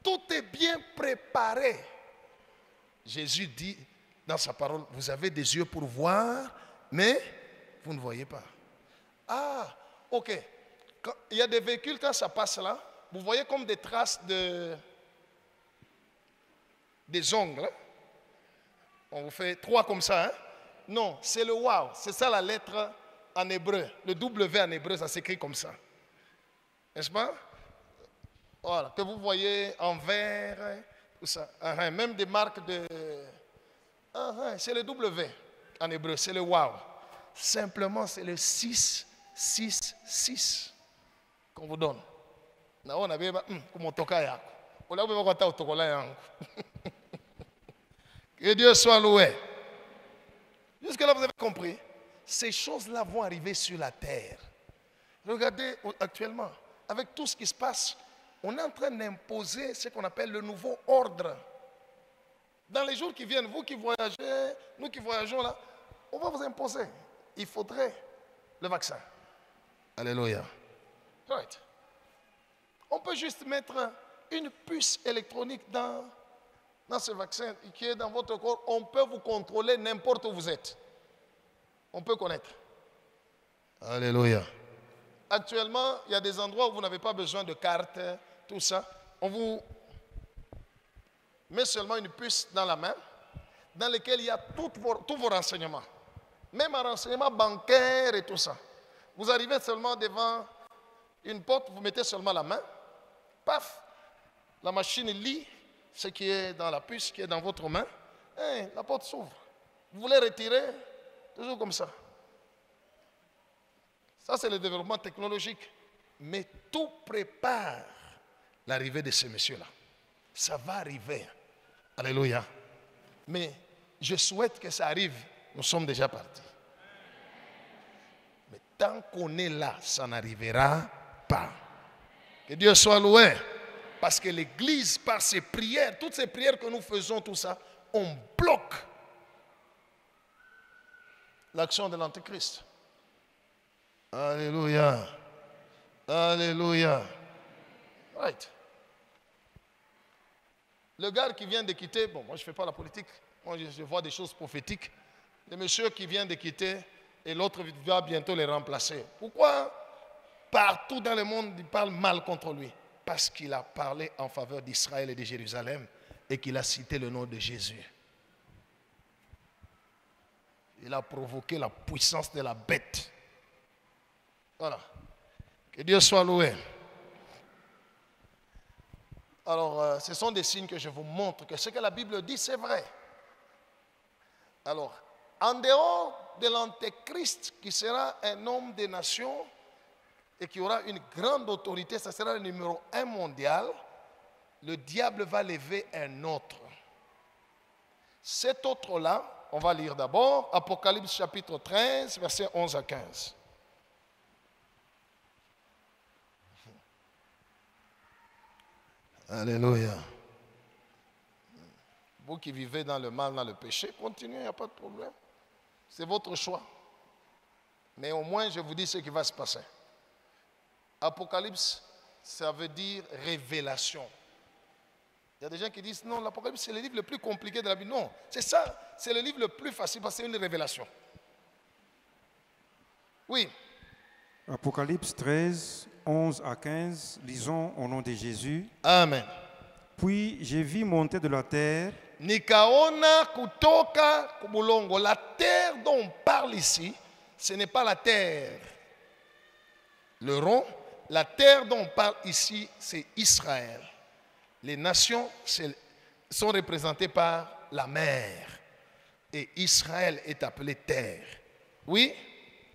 Tout est bien préparé. Jésus dit dans sa parole, vous avez des yeux pour voir, mais vous ne voyez pas. Ah, ok. Il y a des véhicules, quand ça passe là, vous voyez comme des traces des ongles. Hein? On vous fait 3 comme ça. Hein? Non, c'est le wow. C'est ça la lettre en hébreu. Le W en hébreu, ça s'écrit comme ça. N'est-ce pas? Voilà, que vous voyez en vert, tout ça. Même des marques de... c'est le W en hébreu, c'est le wow. Simplement, c'est le 6, 6, 6 qu'on vous donne. Que Dieu soit loué. Jusque-là, vous avez compris. Ces choses-là vont arriver sur la terre. Regardez actuellement, avec tout ce qui se passe, on est en train d'imposer ce qu'on appelle le nouveau ordre. Dans les jours qui viennent, vous qui voyagez, nous qui voyageons là, on va vous imposer. Il faudrait le vaccin. Alléluia. Right. On peut juste mettre une puce électronique dans ce vaccin qui est dans votre corps. On peut vous contrôler n'importe où vous êtes. On peut connaître. Alléluia. Actuellement, il y a des endroits où vous n'avez pas besoin de carte, tout ça. On vous met seulement une puce dans la main dans laquelle il y a tous vos renseignements. Même un renseignement bancaire et tout ça. Vous arrivez seulement devant une porte, vous mettez seulement la main. Paf, la machine lit ce qui est dans la puce, qui est dans votre main. Et la porte s'ouvre. Vous voulez retirer, toujours comme ça. Ça, c'est le développement technologique. Mais tout prépare l'arrivée de ces messieurs-là. Ça va arriver. Alléluia. Mais je souhaite que ça arrive. Nous sommes déjà partis. Mais tant qu'on est là, ça n'arrivera pas. Que Dieu soit loué. Parce que l'Église, par ses prières, toutes ces prières que nous faisons, tout ça, on bloque l'action de l'Antéchrist. Alléluia. Alléluia. Right. Le gars qui vient de quitter, bon, moi je ne fais pas la politique, moi je vois des choses prophétiques. Le monsieur qui vient de quitter et l'autre va bientôt les remplacer. Pourquoi partout dans le monde il parle mal contre lui? Parce qu'il a parlé en faveur d'Israël et de Jérusalem et qu'il a cité le nom de Jésus. Il a provoqué la puissance de la bête. Voilà. Que Dieu soit loué. Alors, ce sont des signes que je vous montre que ce que la Bible dit, c'est vrai. Alors, en dehors de l'Antéchrist, qui sera un homme des nations et qui aura une grande autorité, ça sera le numéro 1 mondial, le diable va lever un autre. Cet autre-là, on va lire d'abord Apocalypse chapitre 13, versets 11 à 15. Alléluia. Vous qui vivez dans le mal, dans le péché, continuez, il n'y a pas de problème. C'est votre choix. Mais au moins, je vous dis ce qui va se passer. Apocalypse, ça veut dire révélation. Il y a des gens qui disent, non, l'Apocalypse, c'est le livre le plus compliqué de la Bible. Non, c'est ça, c'est le livre le plus facile parce que c'est une révélation. Oui. Apocalypse 13, 11 à 15, lisons au nom de Jésus. Amen. Puis j'ai vu monter de la terre Nikaona kutoka kubulongo. La terre dont on parle ici, ce n'est pas la terre. Le rond, la terre dont on parle ici, c'est Israël. Les nations sont représentées par la mer. Et Israël est appelé terre. Oui?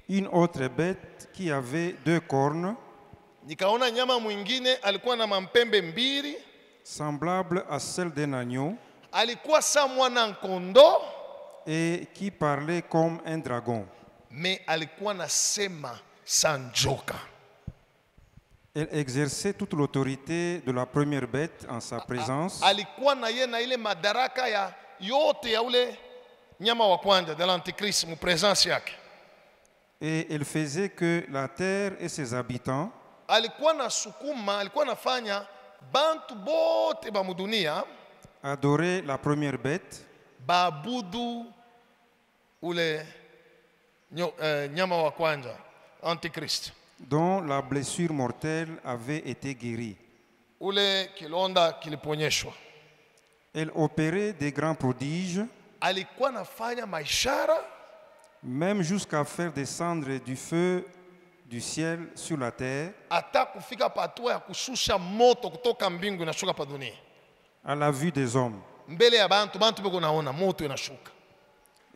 une autre bête qui avait 2 cornes, nikaona nyama mwingine alikuwa na mampembe mbili, semblable à celle d'un agneau, alikuwa sa mwana kondoo, et qui parlait comme un dragon. mais alikuwa na sema sa njoka. Elle exerçait toute l'autorité de la première bête en sa présence. Alikuwa na ye na ile madaraka ya yote ya ule nyama wa kwanza de l'antichrist mu presence yake. Et elle faisait que la terre et ses habitants alikuwa na sukuma, alikuwa nafanya bantu bote ba mudunia adoraient la première bête, baabudu ule nyama wa kwanza, Antichrist, dont la blessure mortelle avait été guérie. ule kilonda kiliponyeshwa. Elle opérait des grands prodiges, Alikuwa nafanya maishara même jusqu'à faire descendre du feu du ciel sur la terre, hata kufika patua ya kushusha moto kutoka mbingu inashuka pa dunia à la vue des hommes. mbele ya bantu beko naona moto inashuka.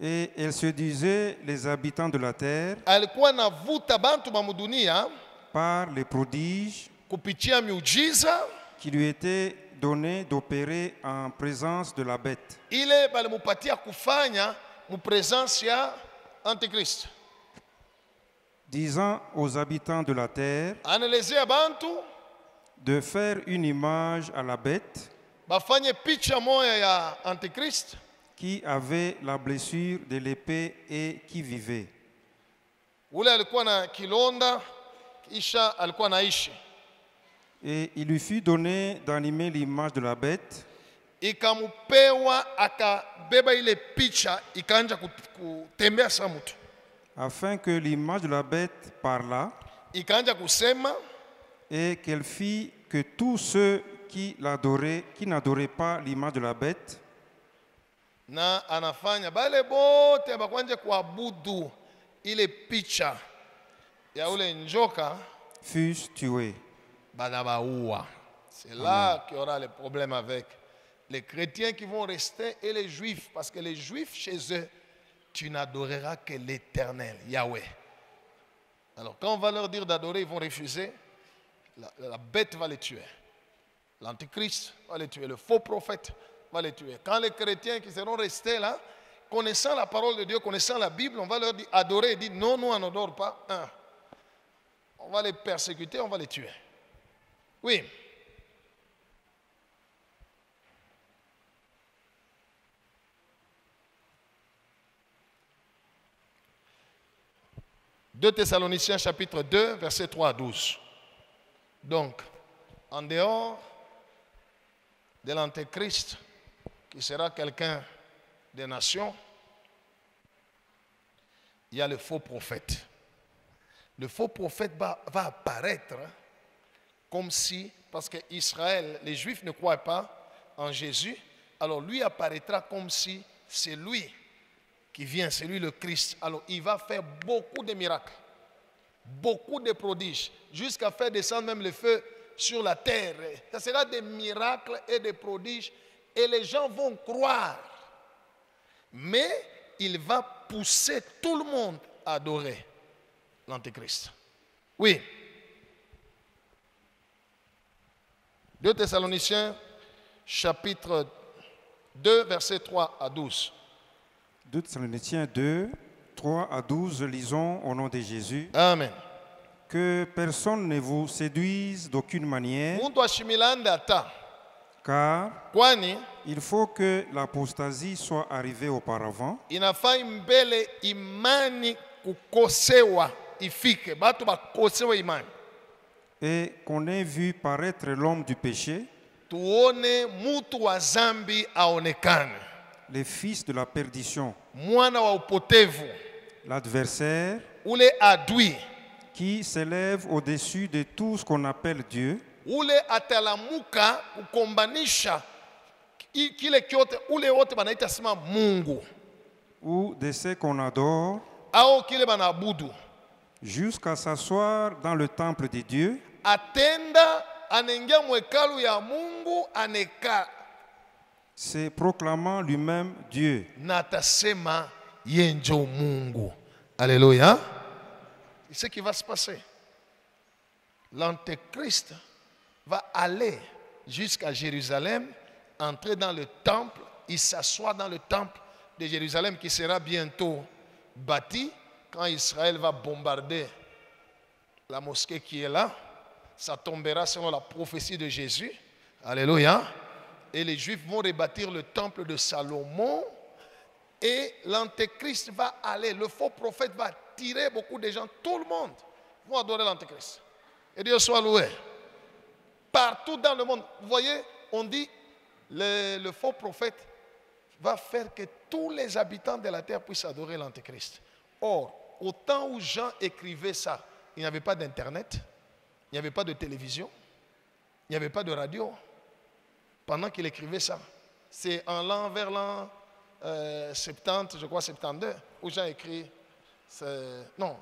Et elle se disait les habitants de la terre Alikuwa navuta bantu ba mudunia par les prodiges kupitia miujiza qui lui étaient donnés d'opérer en présence de la bête. ile balimupatia kufanya mu presence ya Antichrist, Disant aux habitants de la terre anaelezea bantu de faire une image à la bête bafanye picha moya ya Antichrist qui avait la blessure de l'épée et qui vivait. ule alikuwa na kilonda kisha alikuwa naishi. Et il lui fut donné d'animer l'image de la bête Ikamupewa akabeba ile picha ikaanja kutembea sa mtu, afin que l'image de la bête parlât ikaanja kusema et qu'elle fit que tous ceux qui l'adoraient, qui n'adoraient pas l'image de la bête, na anafanya bale bote bakwanje kuabudu ile picha ya ule njoka fussent tués. banabaua. C'est là qu'il y aura le problème avec les chrétiens qui vont rester et les juifs, parce que les juifs chez eux, tu n'adoreras que l'Éternel, Yahweh. Alors quand on va leur dire d'adorer, ils vont refuser. La bête va les tuer. L'antichrist va les tuer. Le faux prophète va les tuer. Quand les chrétiens qui seront restés là, connaissant la parole de Dieu, connaissant la Bible, on va leur dire adorer. Ils disent non, nous on n'adore pas. On va les persécuter, on va les tuer. Oui. Deux Thessaloniciens chapitre 2, versets 3 à 12. Donc, en dehors de l'Antéchrist, qui sera quelqu'un des nations, il y a le faux prophète. Le faux prophète va apparaître comme si, parce que Israël, les Juifs ne croient pas en Jésus, alors lui apparaîtra comme si c'est lui qui vient, c'est lui le Christ. Alors il va faire beaucoup de miracles, beaucoup de prodiges, jusqu'à faire descendre même le feu sur la terre. Ça sera des miracles et des prodiges, et les gens vont croire. Mais il va pousser tout le monde à adorer l'Antéchrist. Oui. 2 Thessaloniciens, chapitre 2, versets 3 à 12. 2 Thessaloniciens 2, 3 à 12, lisons au nom de Jésus. Amen. Que personne ne vous séduise d'aucune manière, Muntu ashimilande ata, car kwani il faut que l'apostasie soit arrivée auparavant inafaa mbele imani kukosewa ifike, batu bakosewa imani, et qu'on ait vu paraître l'homme du péché, tuone mutu wa zambi aonekane, les fils de la perdition, mwana wa upotevu, l'adversaire ule adui, qui s'élève au-dessus de tout ce qu'on appelle Dieu, ule atalamuka kukombanisha kile kyote, ule wote banaita sema Mungu ou de ce qu'on adore, au kile banaabudu, jusqu'à s'asseoir dans le temple de Dieu, atenda anaingia mwekalu ya Mungu, aneka se proclamant lui-même Dieu. na atasema yeye ndio Mungu. Alléluia. C'est ce qui va se passer. L'Antéchrist va aller jusqu'à Jérusalem, entrer dans le temple, il s'assoit dans le temple de Jérusalem qui sera bientôt bâti. Quand Israël va bombarder la mosquée qui est là, ça tombera selon la prophétie de Jésus. Alléluia. Et les Juifs vont rebâtir le temple de Salomon. Et l'Antéchrist va aller, le faux prophète va attirer beaucoup de gens. Tout le monde va adorer l'Antéchrist. Et Dieu soit loué. Partout dans le monde. Vous voyez, on dit, le faux prophète va faire que tous les habitants de la terre puissent adorer l'Antéchrist. Or, au temps où Jean écrivait ça, il n'y avait pas d'Internet, il n'y avait pas de télévision, il n'y avait pas de radio. Pendant qu'il écrivait ça, c'est vers l'an 70, je crois 72, où Jean écrit, non,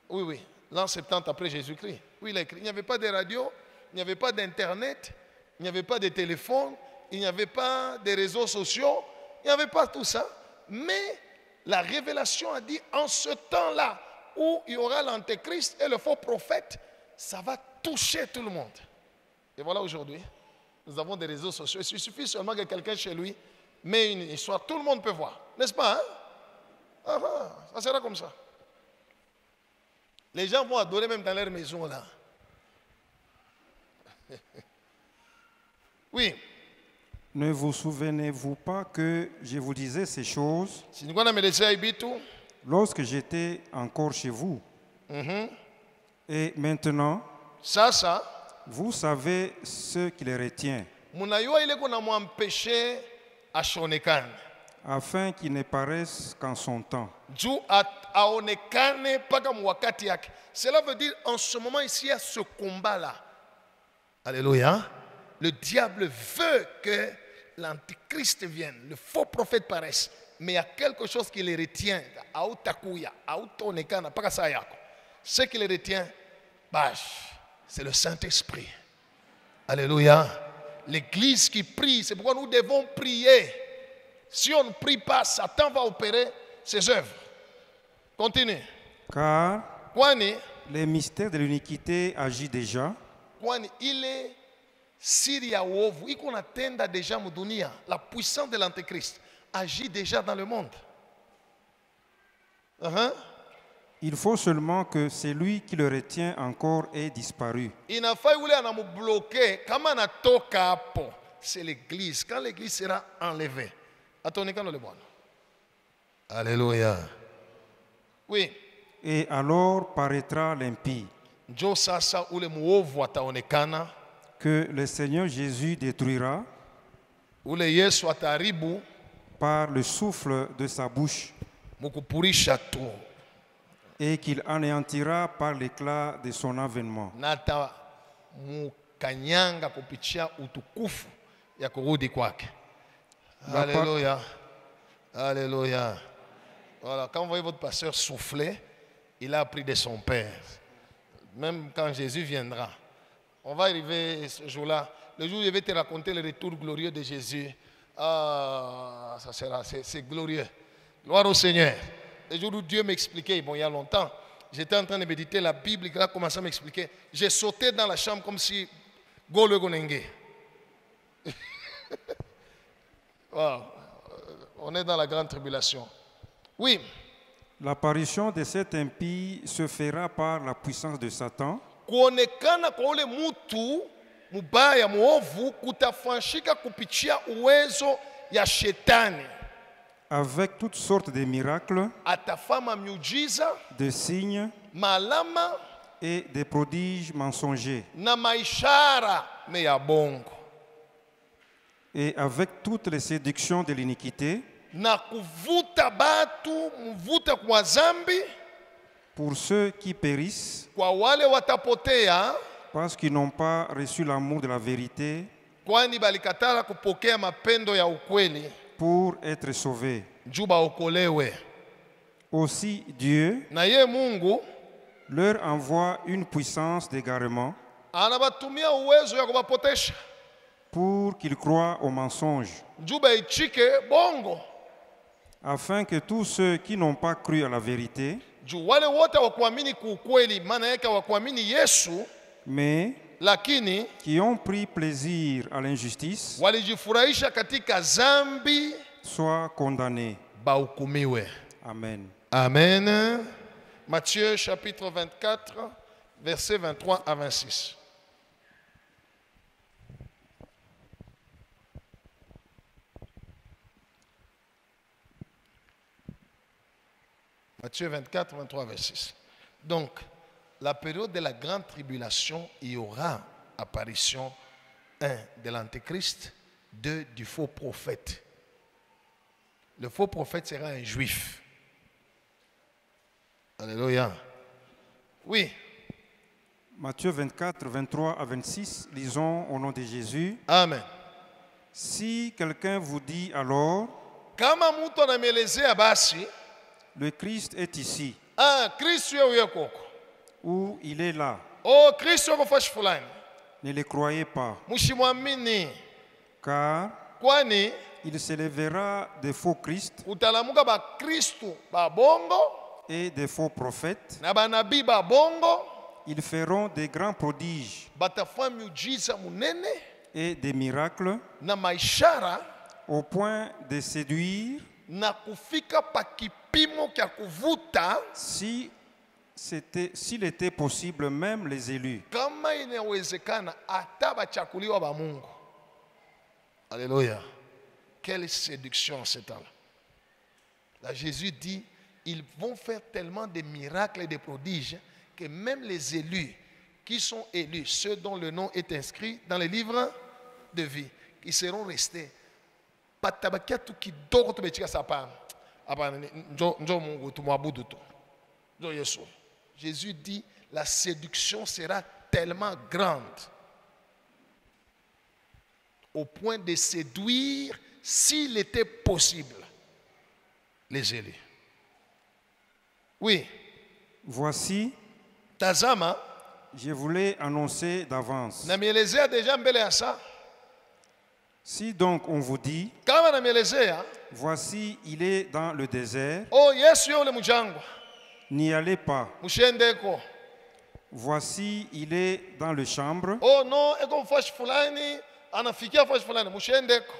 oui, l'an 70 après Jésus-Christ. Oui, il a écrit. Il n'y avait pas de radio, il n'y avait pas d'Internet, il n'y avait pas de téléphone, il n'y avait pas de réseaux sociaux, il n'y avait pas tout ça. Mais la révélation a dit, en ce temps-là, où il y aura l'Antéchrist et le faux prophète, ça va toucher tout le monde. Et voilà aujourd'hui, nous avons des réseaux sociaux. Il suffit seulement que quelqu'un chez lui met une histoire, tout le monde peut voir. N'est-ce pas, hein? Ça sera comme ça. Les gens vont adorer même dans leur maison là. Oui. Ne vous souvenez-vous pas que je vous disais ces choses lorsque j'étais encore chez vous? Et maintenant, vous savez ce qui les retient, afin qu'ils ne paraissent qu'en son temps. Cela veut dire en ce moment ici, il y a ce combat-là. Alléluia. Le diable veut que l'Antichrist vienne, le faux prophète paraisse. Mais il y a quelque chose qui les retient. Ce qui les retient, c'est le Saint-Esprit. Alléluia. L'Église qui prie, c'est pourquoi nous devons prier. Si on ne prie pas, Satan va opérer ses œuvres. Continue. Car les mystères de l'iniquité agit déjà. La puissance de l'Antéchrist agit déjà dans le monde. Il faut seulement que celui qui le retient encore ait disparu. C'est l'Église. Quand l'Église sera enlevée. Alléluia. Oui. Et alors paraîtra l'impie, que le Seigneur Jésus détruira par le souffle de sa bouche, et qu'il anéantira par l'éclat de son avènement. Alléluia. Alléluia. Voilà, quand vous voyez votre pasteur souffler, il a appris de son Père. Même quand Jésus viendra. On va arriver ce jour-là. Le jour où je vais te raconter le retour glorieux de Jésus. Ah, ça sera, c'est glorieux. Gloire au Seigneur. Le jour où Dieu m'expliquait, bon, il y a longtemps, j'étais en train de méditer la Bible, il a commencé à m'expliquer. J'ai sauté dans la chambre comme si Golo Gonenge. Wow. On est dans la grande tribulation. Oui. L'apparition de cet impie se fera par la puissance de Satan, kuonekana kwa ule mtu mubaya muovu kutafanyika kupitia uwezo ya shetani, avec toutes sortes de miracles, atafanya miujiza, de signes malama et des prodiges mensongers, na maishara ya bongo, et avec toutes les séductions de l'iniquité, na kuvuta batu mvuta kwa zambi, pour ceux qui périssent, kwa wale watapotea, parce qu'ils n'ont pas reçu l'amour de la vérité, kwani balikatala kupokea mapendo ya ukweli, pour être sauvés. juba okolewe. Aussi Dieu Na ye Mungu leur envoie une puissance d'égarement, anabatumia uwezo ya kubapotesha, pour qu'ils croient au mensonge, juba ichike bongo, afin que tous ceux qui n'ont pas cru à la vérité, juu wale wote wakuamini kuukweli, maana yake wakuamini Yesu, mais lakini qui ont pris plaisir à l'injustice, walijifurahisha katika zambi, soient condamnés. bahukumiwe. Amen. Amen. Matthieu chapitre 24, versets 23 à 26. Matthieu 24, 23, verset 6. Donc, la période de la grande tribulation, il y aura apparition 1 de l'Antéchrist, 2 du faux prophète. Le faux prophète sera un juif. Alléluia. Oui. Matthieu 24, 23 à 26, lisons au nom de Jésus. Amen. Si quelqu'un vous dit alors, kama mtu anamelezea basi, le Christ est ici, Kristo yuko koko, ou il est là, Kristo yuko fashi fulani, ne le croyez pas, mshimwamini, car kwani il s'élèvera des faux Christ utalamuka ba Kristo ba bongo et des faux prophètes. na banabii ba bongo, Ils feront des grands prodiges batafanya miujiza munene et des miracles na maishara, au point de séduire, na kufika pa kipimo kya kuvuta, s'il était possible, même les élus. kama inawezekana hata bachakuliwa ba Mungu. Alléluia. Quelle séduction en ce temps-là. Là, Jésus dit, ils vont faire tellement de miracles et de prodiges que même les élus qui sont élus, ceux dont le nom est inscrit dans les livres de vie, qui seront restés. Jésus dit, la séduction sera tellement grande au point de séduire, s'il était possible, les élus. Oui. Voici, tazama, je voulais annoncer d'avance. Namielezea déjà mbele ya saa. Si donc on vous dit, kama namielezea, voici il est dans le désert, oh Yesu yule mjangwa, n'y allez pas. Mushendeko. Voici il est dans le chambre, oh non, eko mfashi fulani, anafikia fashi fulani, mushendeko.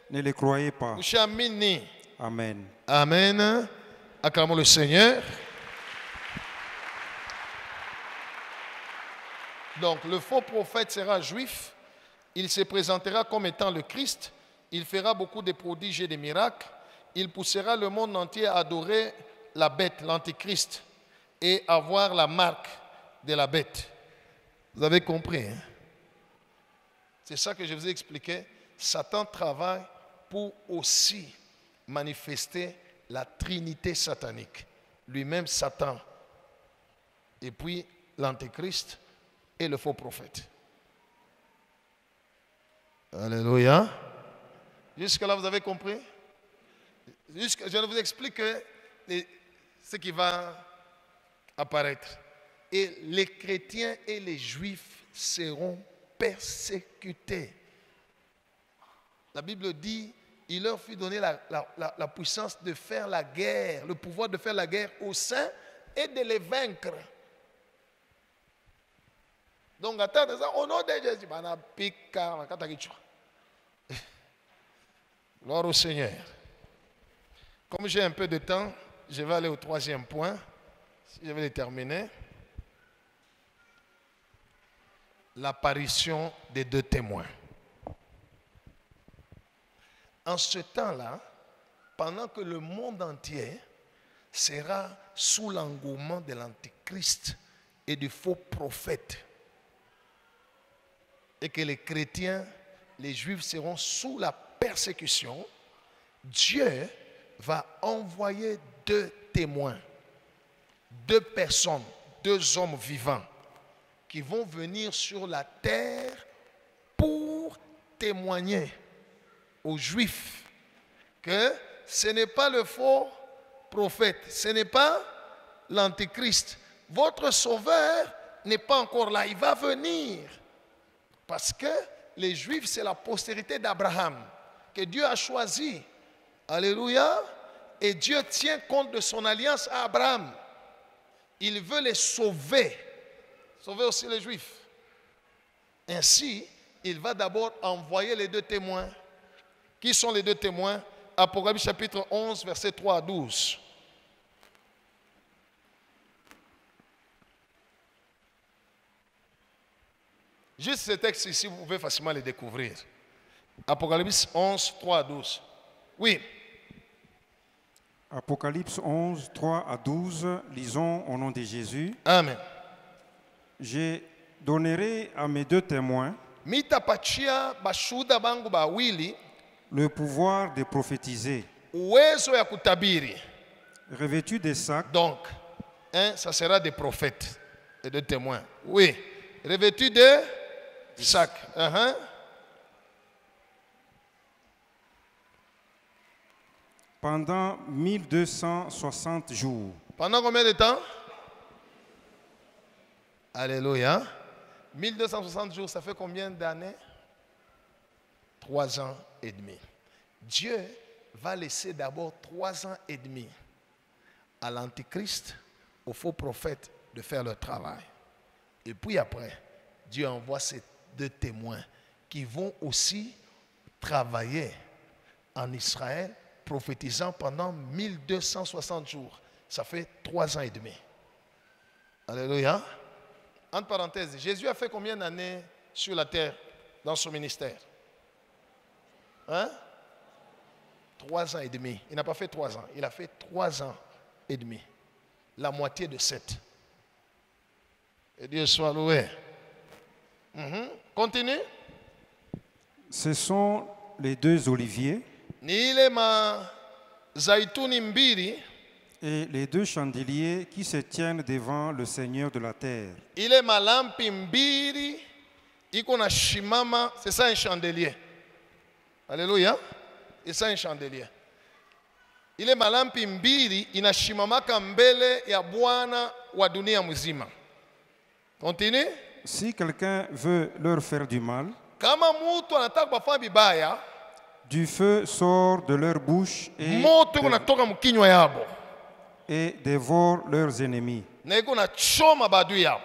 ne le croyez pas. Mushamini. Amen. Amen. Acclamons le Seigneur. Donc le faux prophète sera juif, il se présentera comme étant le Christ, il fera beaucoup de prodiges et de miracles, il poussera le monde entier à adorer la bête, l'antéchrist, et à voir la marque de la bête. Vous avez compris, hein? C'est ça que je vous ai expliqué. Satan travaille pour aussi manifester la trinité satanique. Lui-même Satan, et puis l'antéchrist, et le faux prophète. Alléluia. Jusque-là, vous avez compris? Je vous explique ce qui va apparaître. Et les chrétiens et les juifs seront persécutés. La Bible dit, il leur fut donné la puissance de faire la guerre, le pouvoir de faire la guerre aux saints et de les vaincre. Donc, au nom de Jésus, gloire au Seigneur. Comme j'ai un peu de temps, je vais aller au troisième point. Je vais le terminer. L'apparition des deux témoins. En ce temps-là, pendant que le monde entier sera sous l'engouement de l'antéchrist et du faux prophète, et que les chrétiens, les juifs seront sous la persécution, Dieu va envoyer deux témoins, deux personnes, deux hommes vivants qui vont venir sur la terre pour témoigner aux juifs que ce n'est pas le faux prophète, ce n'est pas l'antéchrist. Votre sauveur n'est pas encore là, il va venir. Parce que les Juifs, c'est la postérité d'Abraham que Dieu a choisi. Alléluia. Et Dieu tient compte de son alliance à Abraham. Il veut les sauver. Sauver aussi les Juifs. Ainsi, il va d'abord envoyer les deux témoins. Qui sont les deux témoins? Apocalypse chapitre 11, versets 3 à 12. Juste ce texte ici, vous pouvez facilement le découvrir. Apocalypse 11, 3 à 12. Oui. Apocalypse 11, 3 à 12, lisons au nom de Jésus. Amen. Je donnerai à mes deux témoins Mitapatia bashuda bangu bawili le pouvoir de prophétiser. uwezo ya kutabiri. Revêtus de sacs. Donc, ça sera des prophètes et des témoins. Oui. Revêtus de sacs. Pendant 1260 jours. Pendant combien de temps? Alléluia. 1260 jours, ça fait combien d'années? 3 ans et demi. Dieu va laisser d'abord 3 ans et demi à l'antichrist, aux faux prophètes de faire leur travail. Et puis après, Dieu envoie ces deux témoins qui vont aussi travailler en Israël, prophétisant pendant 1260 jours. Ça fait 3 ans et demi. Alléluia. Entre parenthèses, Jésus a fait combien d'années sur la terre dans son ministère? 3 ans et demi. Il n'a pas fait 3 ans. Il a fait 3 ans et demi. La moitié de 7. Et Dieu soit loué. Continue. Ce sont les deux oliviers et les deux chandeliers qui se tiennent devant le Seigneur de la terre. C'est ça un chandelier. Alléluia. C'est ça un chandelier. Ile malampi mbili inashimamaka mbele ya Bwana wa dunia mzima. Continue. Si quelqu'un veut leur faire du mal, kama mtu anataka kufanya vibaya, du feu sort de leur bouche moto unatoka mkinywa yabo et dévore leurs ennemis. Na iko na choma badui yabo.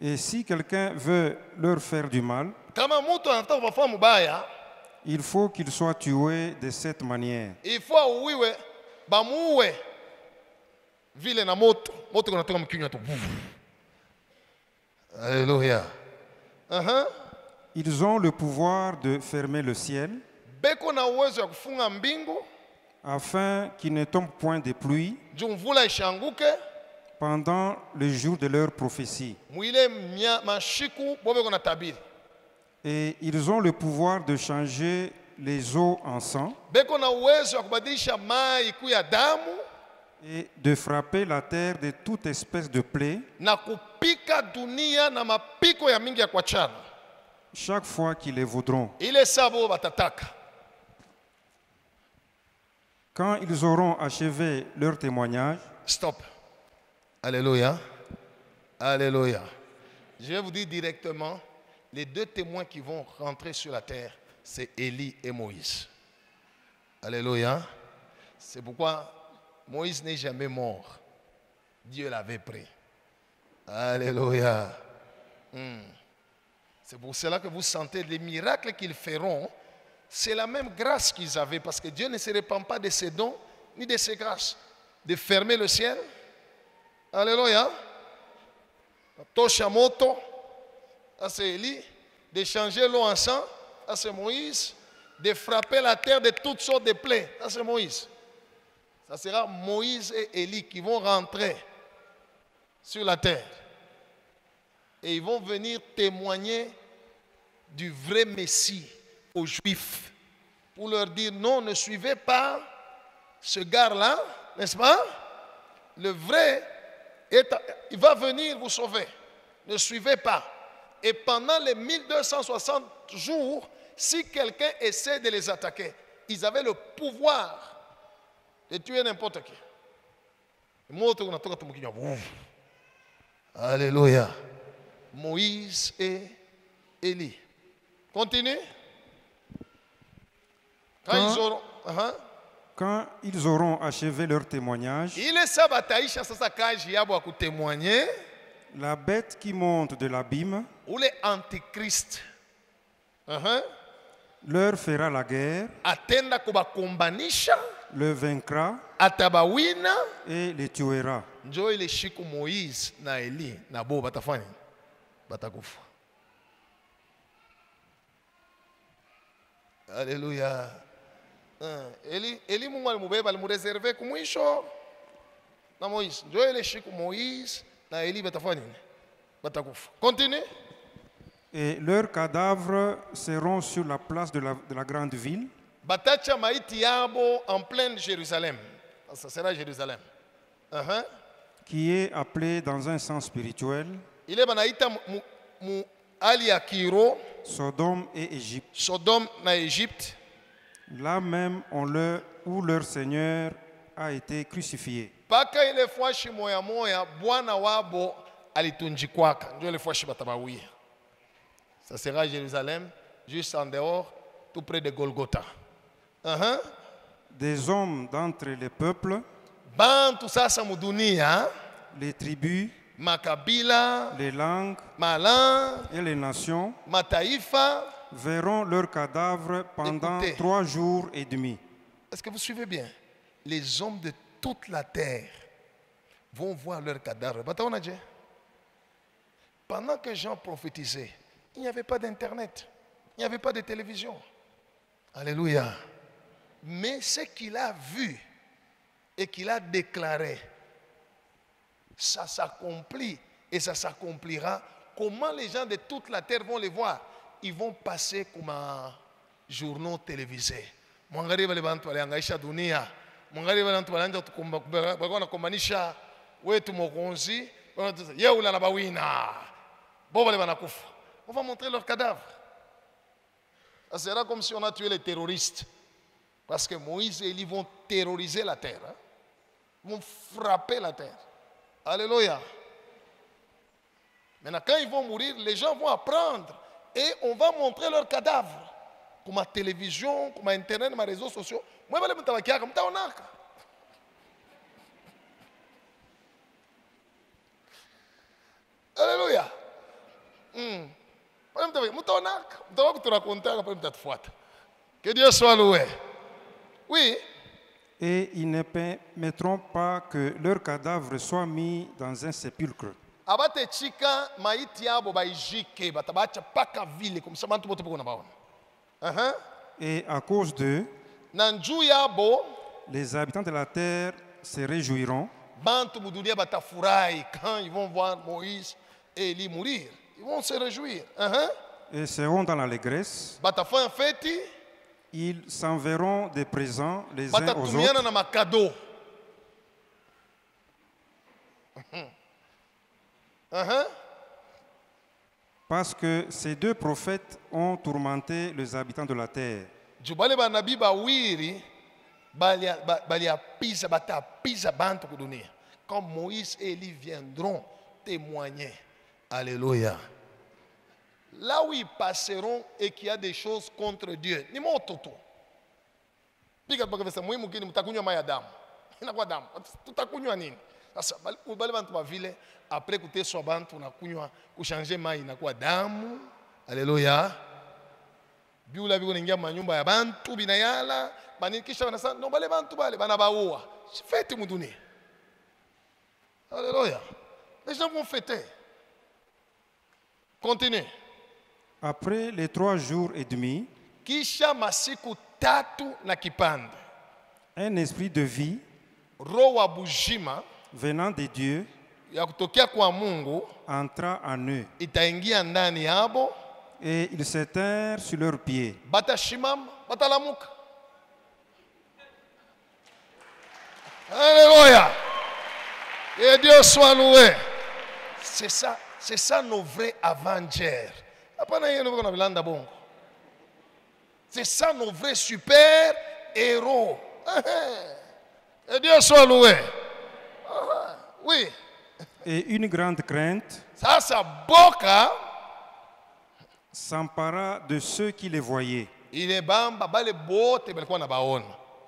Et si quelqu'un veut leur faire du mal, kama mtu anataka kufanya mubaya, il faut qu'il soit tué de cette manière. Il faut uiwe bamuwe vile na moto kunatoka mkinywa tu. Alléluia. Ils ont le pouvoir de fermer le ciel beko na uwezo ya kufunga mbingu afin qu'il ne tombe point de pluie mvula ishanguke pendant le jour de leur prophétie. Mwile mashiku bobe kuna tabiri. Et ils ont le pouvoir de changer les eaux en sang beko na uwezo ya kubadilisha mai kuya damu et de frapper la terre de toute espèce de plaie na kupika dunia na mapiko ya mingi ya kuachana chaque fois qu'ils les voudront. Ile sabo batataka. Quand ils auront achevé leur témoignage. Stop. Alléluia. Alléluia. Je vais vous dire directement, les deux témoins qui vont rentrer sur la terre, c'est Élie et Moïse. Alléluia. C'est pourquoi Moïse n'est jamais mort. Dieu l'avait pris. Alléluia. C'est pour cela que vous sentez les miracles qu'ils feront. C'est la même grâce qu'ils avaient, parce que Dieu ne se répand pas de ses dons ni de ses grâces. De fermer le ciel. Alléluia. Tosha moto. Ça c'est Élie. De changer l'eau en sang. Ça c'est Moïse. De frapper la terre de toutes sortes de plaies. Ça c'est Moïse. Ça sera Moïse et Élie qui vont rentrer sur la terre. Et ils vont venir témoigner du vrai Messie aux Juifs. Pour leur dire, non, ne suivez pas ce gars-là, n'est-ce pas? Le vrai, il va venir vous sauver. Ne suivez pas. Et pendant les 1260 jours, si quelqu'un essaie de les attaquer, ils avaient le pouvoir de tuer n'importe qui. Alléluia. Moïse et Élie. Continue. Quand ils auront achevé leur témoignage, la bête qui monte de l'abîme leur fera la guerre, le vaincra et les tuera. Alléluia. Eli Mungu alimubeba, alimureserve kumwisho na Moïse. Ndio ile shiku Moïse na Eli batafanya nini? Batakufa. Continue. Et leurs cadavres seront sur la place de la grande ville. Batacha maiti yabo en pleine Jérusalem. Ça sera Jérusalem. Qui est appelé dans un sens spirituel Ile banaita mu ali ya Kiro, Sodome et Égypte. Sodome na Égypte. Là même où leur Seigneur a été crucifié. Paka ile fwashi moya moya Bwana wabo alitunjikwaka. Ndio ile fwashi batabawia. Ça sera Jérusalem, juste en dehors, tout près de Golgotha. Des hommes d'entre les peuples, Bantu sasa mudunia, les tribus, makabila, les langues et les nations mataifa verront leurs cadavres pendant 3 jours et demi. Est-ce que vous suivez bien? Les hommes de toute la terre vont voir leurs cadavres. Pendant que Jean prophétisait, il n'y avait pas d'internet, il n'y avait pas de télévision. Alléluia. Mais ce qu'il a vu et qu'il a déclaré, ça s'accomplit et ça s'accomplira. Comment les gens de toute la terre vont les voir? Ils vont passer comme un journal télévisé. Mwangalie wale bantu waliangaisha dunia. Mwangalie wale bantu walianza kukombanisha kumanisha wetu mokonzi, yeula na bawina. Bon wale banakufa. On va montrer leurs cadavres. Ça sera comme si on a tué les terroristes. Parce que Moïse et Élie vont terroriser la terre. Ils vont frapper la terre. Alléluia. Maintenant, quand ils vont mourir, les gens vont apprendre. Et on va montrer leurs cadavres. Comme la télévision, comme Internet, les réseaux sociaux. Moi, je vais vous dire, alléluia. Que Dieu soit loué. Oui. Et ils ne permettront pas que leurs cadavres soient mis dans un sépulcre. Et à cause d'eux, les habitants de la terre se réjouiront. Quand ils vont voir Moïse et Élie mourir, ils vont se réjouir. Et seront dans l'allégresse. Ils s'enverront des présents les uns aux autres. Parce que ces 2 prophètes ont tourmenté les habitants de la terre. Quand Moïse et Élie viendront témoigner. Alléluia. Là où ils passeront et qu'il y a des choses contre Dieu. Ni mo toto. Piga kwa kesa muhimu kini mtakunywa maji ya damu. Inakuwa damu. Tutakunywa nini? Sasa bali bantu ba vile après kuteswa bantu na kunywa kuchanger maji inakuwa damu. Alléluia. Biula biko ningia manyumba ya bantu binayala, banikisha banasema no bale bantu bale banabaua. Fete mudunia. Alléluia. Les gens vont fêter. Continue. Après les 3 jours et demi, kisha masiku tatu na kipande, un esprit de vie roho wa bujima venant de Dieu ya kutokea kwa Mungu entra en eux. Itaingia ndani yabo et ils s'éteignirent sur leurs pieds. Batashimam, batalamuka. Alléluia. Et Dieu soit loué. C'est ça nos vrais avengers. C'est ça nos vrais super héros. Et Dieu soit loué. Oui. Et une grande crainte ça boka s'empara de ceux qui les voyaient. Il est bamba bale bote balikuwa na baona.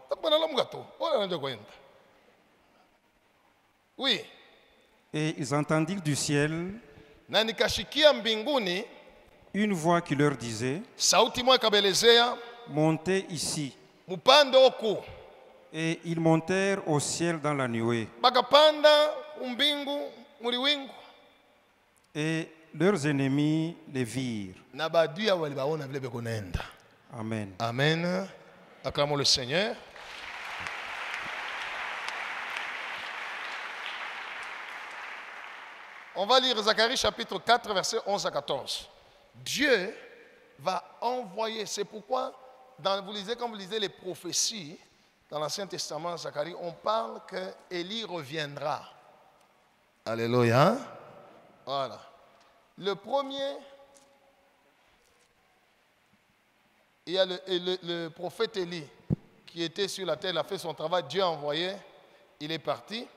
Takubana la mugato. Ona ndio kwenda. Oui. Et ils entendirent du ciel na nikashikia mbinguni une voix qui leur disait, sauti moja kabelezea, montez ici. Mupande oku. Et ils montèrent au ciel dans la nuée. Bakapanda umbingu muliwingu. Et leurs ennemis les virent. Na baduya walibaona vile bekonenda. Amen. Amen. Acclamons le Seigneur. On va lire Zacharie chapitre 4, versets 11 à 14. Dieu va envoyer, c'est pourquoi, quand vous lisez les prophéties, dans l'Ancien Testament, Zacharie, on parle que Élie reviendra. Alléluia. Voilà. Le premier, il y a le prophète Élie qui était sur la terre, il a fait son travail, Dieu a envoyé, il est parti.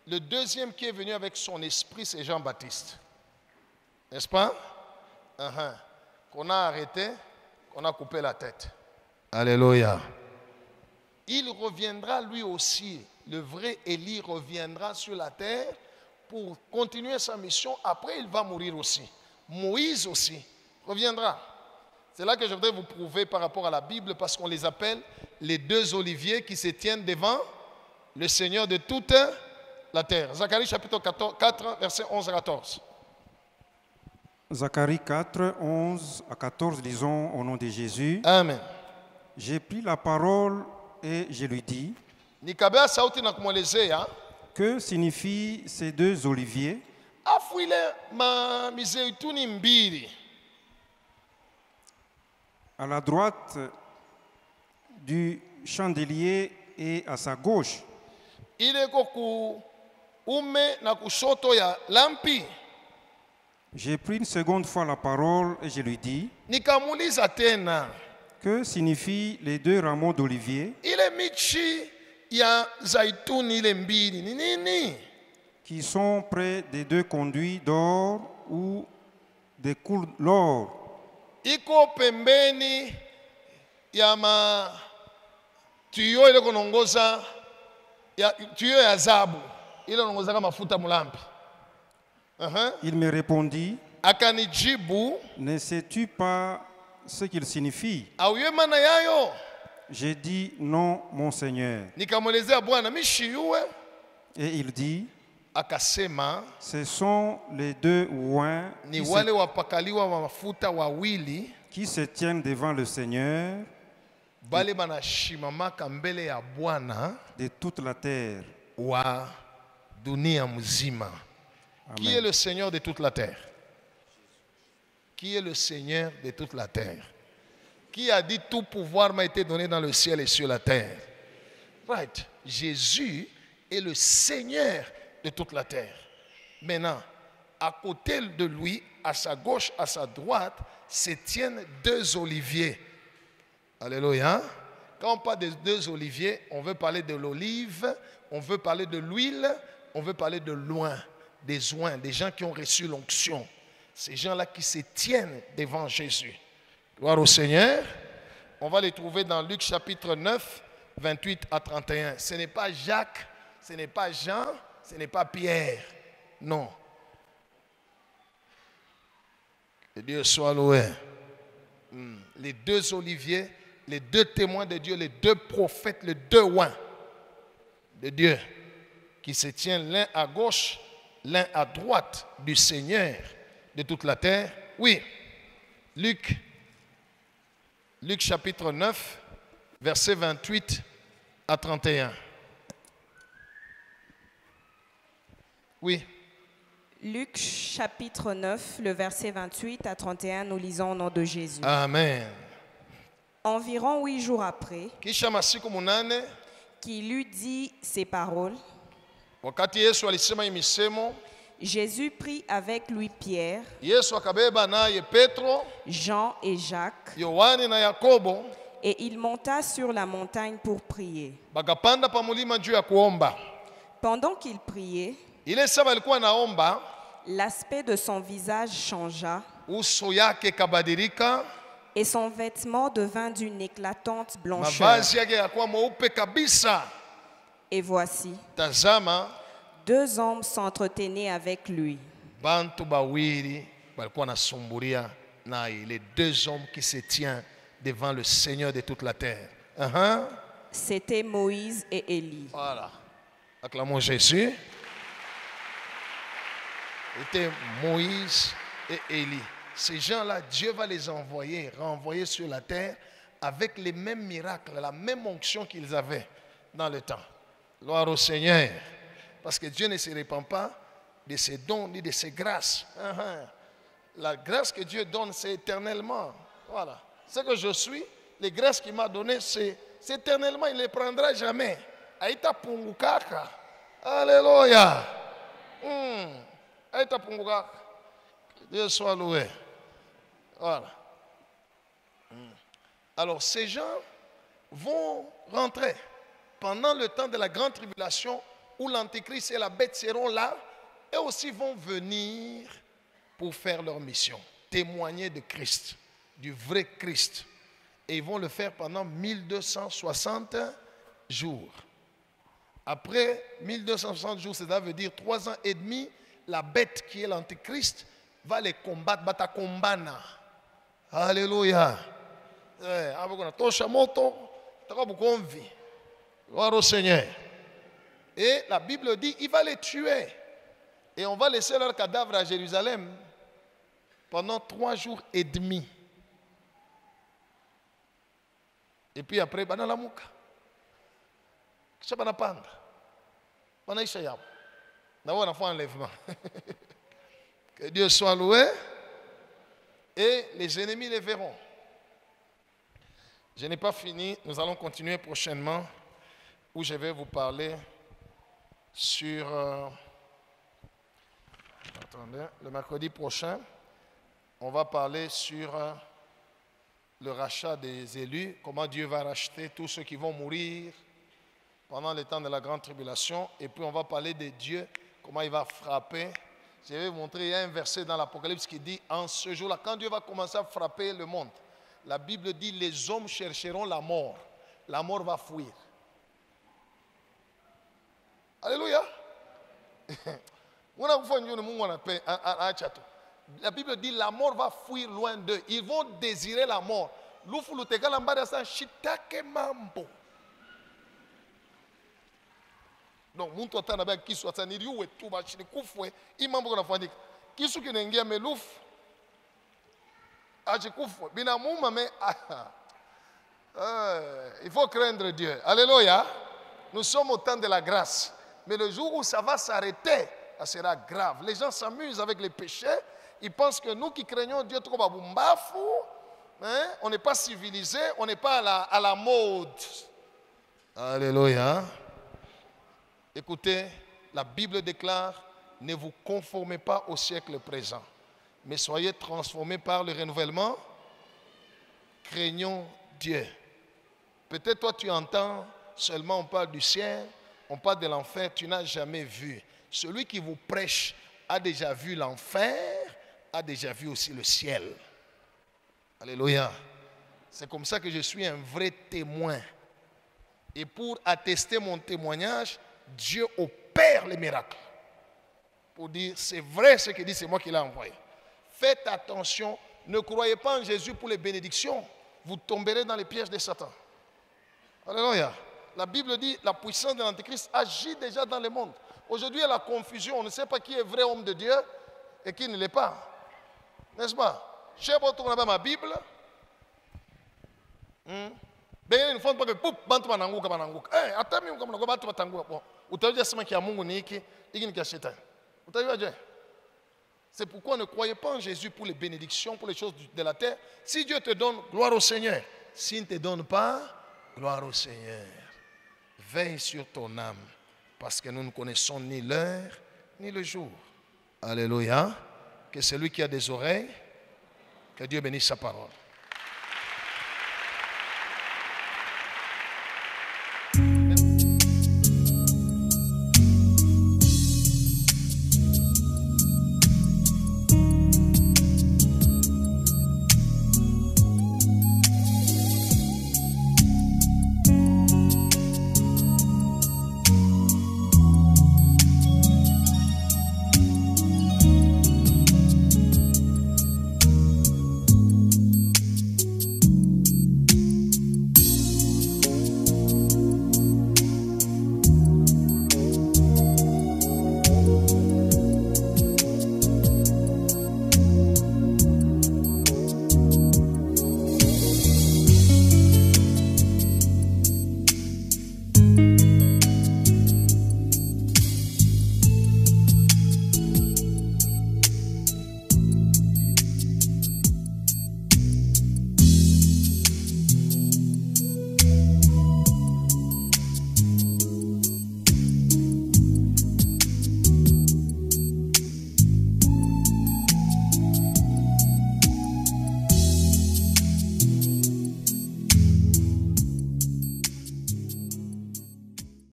Le deuxième qui est venu avec son esprit, c'est Jean-Baptiste. N'est-ce pas? Qu'on a arrêté, qu'on a coupé la tête. Alléluia. Il reviendra lui aussi, le vrai Élie reviendra sur la terre pour continuer sa mission. Après, il va mourir aussi. Moïse aussi reviendra. C'est là que je voudrais vous prouver par rapport à la Bible, parce qu'on les appelle les deux oliviers qui se tiennent devant le Seigneur de toute la terre. Zacharie chapitre 4, verset 11 à 14. Zacharie 4, 11 à 14, disons au nom de Jésus. Amen. J'ai pris la parole et je lui dis, que signifient ces deux oliviers? À la droite du chandelier et à sa gauche. J'ai pris une seconde fois la parole et je lui dis, que signifient les deux rameaux d'olivier qui sont près des deux conduits d'or ou des cours l'or? Iko pembeni ya tuyo ile konongoza ya tuyo ya zabu ile konongoza mafuta mulambi. Il me répondit, akanijibu, ne sais-tu pas ce qu'il signifie? Auye maana yayo? J'ai dit non, mon Seigneur. Nikamwelezea Bwana mishiyuwe. Et il dit, akasema, ce sont les deux oins ni wale wapakaliwa wa mafuta wawili qui se tiennent devant le Seigneur bale banashimamaka mbele ya Bwana de toute la terre wa dunia mzima. Amen. Qui est le Seigneur de toute la terre? Qui est le Seigneur de toute la terre? Qui a dit tout pouvoir m'a été donné dans le ciel et sur la terre? Right. Jésus est le Seigneur de toute la terre. Maintenant, à côté de lui, à sa gauche, à sa droite, se tiennent deux oliviers. Alléluia. Quand on parle des deux oliviers, on veut parler de l'olive, on veut parler de l'huile, on veut parler de l'oint, des oins, des gens qui ont reçu l'onction. Ces gens-là qui se tiennent devant Jésus. Gloire au Seigneur. On va les trouver dans Luc chapitre 9, 28 à 31. Ce n'est pas Jacques, ce n'est pas Jean, ce n'est pas Pierre. Non. Que Dieu soit loué. Les deux oliviers, les deux témoins de Dieu, les deux prophètes, les deux oins de Dieu qui se tiennent l'un à gauche, l'un à droite du Seigneur de toute la terre. Oui, Luc chapitre 9, versets 28 à 31. Oui. Luc chapitre 9, le verset 28 à 31, nous lisons au nom de Jésus. Amen. Environ 8 jours après, qu'il eut dit ces paroles, Jésus prit avec lui Pierre, Jean et Jacques, et il monta sur la montagne pour prier. Pendant qu'il priait, l'aspect de son visage changea et son vêtement devint d'une éclatante blancheur. Et voici, deux hommes s'entretenaient avec lui. Les deux hommes qui se tiennent devant le Seigneur de toute la terre. C'était Moïse et Élie. Voilà. Acclamons Jésus. C'était Moïse et Élie. Ces gens-là, Dieu va les envoyer, renvoyer sur la terre avec les mêmes miracles, la même onction qu'ils avaient dans le temps. Gloire au Seigneur. Parce que Dieu ne se répand pas de ses dons ni de ses grâces. La grâce que Dieu donne, c'est éternellement. Voilà. Ce que je suis, les grâces qu'il m'a données, c'est éternellement. Il ne les prendra jamais. Aïta pungukaka. Alléluia. Aïta pungukaka. Dieu soit loué. Voilà. Alors, ces gens vont rentrer pendant le temps de la grande tribulation où l'Antéchrist et la bête seront là et aussi vont venir pour faire leur mission, témoigner de Christ, du vrai Christ. Et ils vont le faire pendant 1260 jours. Après 1260 jours, cela veut dire 3 ans et demi, la bête qui est l'Antéchrist va les combattre, batakombana. Alléluia. Gloire au Seigneur. Et la Bible dit, il va les tuer. Et on va laisser leur cadavre à Jérusalem pendant 3 jours et demi. Et puis après, dans la mouka. Ça va pendre. On a essayé. On a fait un enlèvement. Que Dieu soit loué. Et les ennemis les verront. Je n'ai pas fini. Nous allons continuer prochainement où je vais vous parler sur... attendez, le mercredi prochain, on va parler sur le rachat des élus, comment Dieu va racheter tous ceux qui vont mourir pendant le temps de la grande tribulation. Et puis on va parler de Dieu, comment il va frapper. Je vais vous montrer, il y a un verset dans l'Apocalypse qui dit, en ce jour-là, quand Dieu va commencer à frapper le monde, la Bible dit, les hommes chercheront la mort va fuir. Alléluia. La Bible dit, la mort va fuir loin d'eux. Ils vont désirer la mort. Donc, muntu atana kisu ataniri uwe tuba chini kufwe imambo kuna fandika kisu kinaingia melufu achikufwe bina muma me il faut craindre Dieu. Alléluia. Nous sommes au temps de la grâce, mais le jour où ça va s'arrêter, ça sera grave. Les gens s'amusent avec les péchés. Ils pensent que nous qui craignons Dieu trop babumbafu, on n'est pas civilisé, on n'est pas à la mode. Alléluia. Écoutez, la Bible déclare, ne vous conformez pas au siècle présent, mais soyez transformés par le renouvellement. Craignons Dieu. Peut-être toi tu entends seulement on parle du ciel, on parle de l'enfer, tu n'as jamais vu. Celui qui vous prêche a déjà vu l'enfer, a déjà vu aussi le ciel. Alléluia. C'est comme ça que je suis un vrai témoin. Et pour attester mon témoignage, Dieu opère les miracles. Pour dire, c'est vrai ce qu'il dit, c'est moi qui l'ai envoyé. Faites attention, ne croyez pas en Jésus pour les bénédictions. Vous tomberez dans les pièges de Satan. Alléluia. La Bible dit, la puissance de l'Antéchrist agit déjà dans le monde. Aujourd'hui, il y a la confusion. On ne sait pas qui est vrai homme de Dieu et qui ne l'est pas. N'est-ce pas? Je sais pas tout ma Bible. Ben une fois pas que poup bantu bananguka bananguka. Hata mimi kama nakuwa bantu batanguka po. Utajua sema kia Mungu ni hiki ni kia shetani. Utajua je? C'est pourquoi ne croyez pas en Jésus pour les bénédictions, pour les choses de la terre. Si Dieu te donne, gloire au Seigneur. S'il ne te donne pas, gloire au Seigneur. Veille sur ton âme, parce que nous ne connaissons ni l'heure, ni le jour. Alléluia. Que celui qui a des oreilles, que Dieu bénisse sa parole.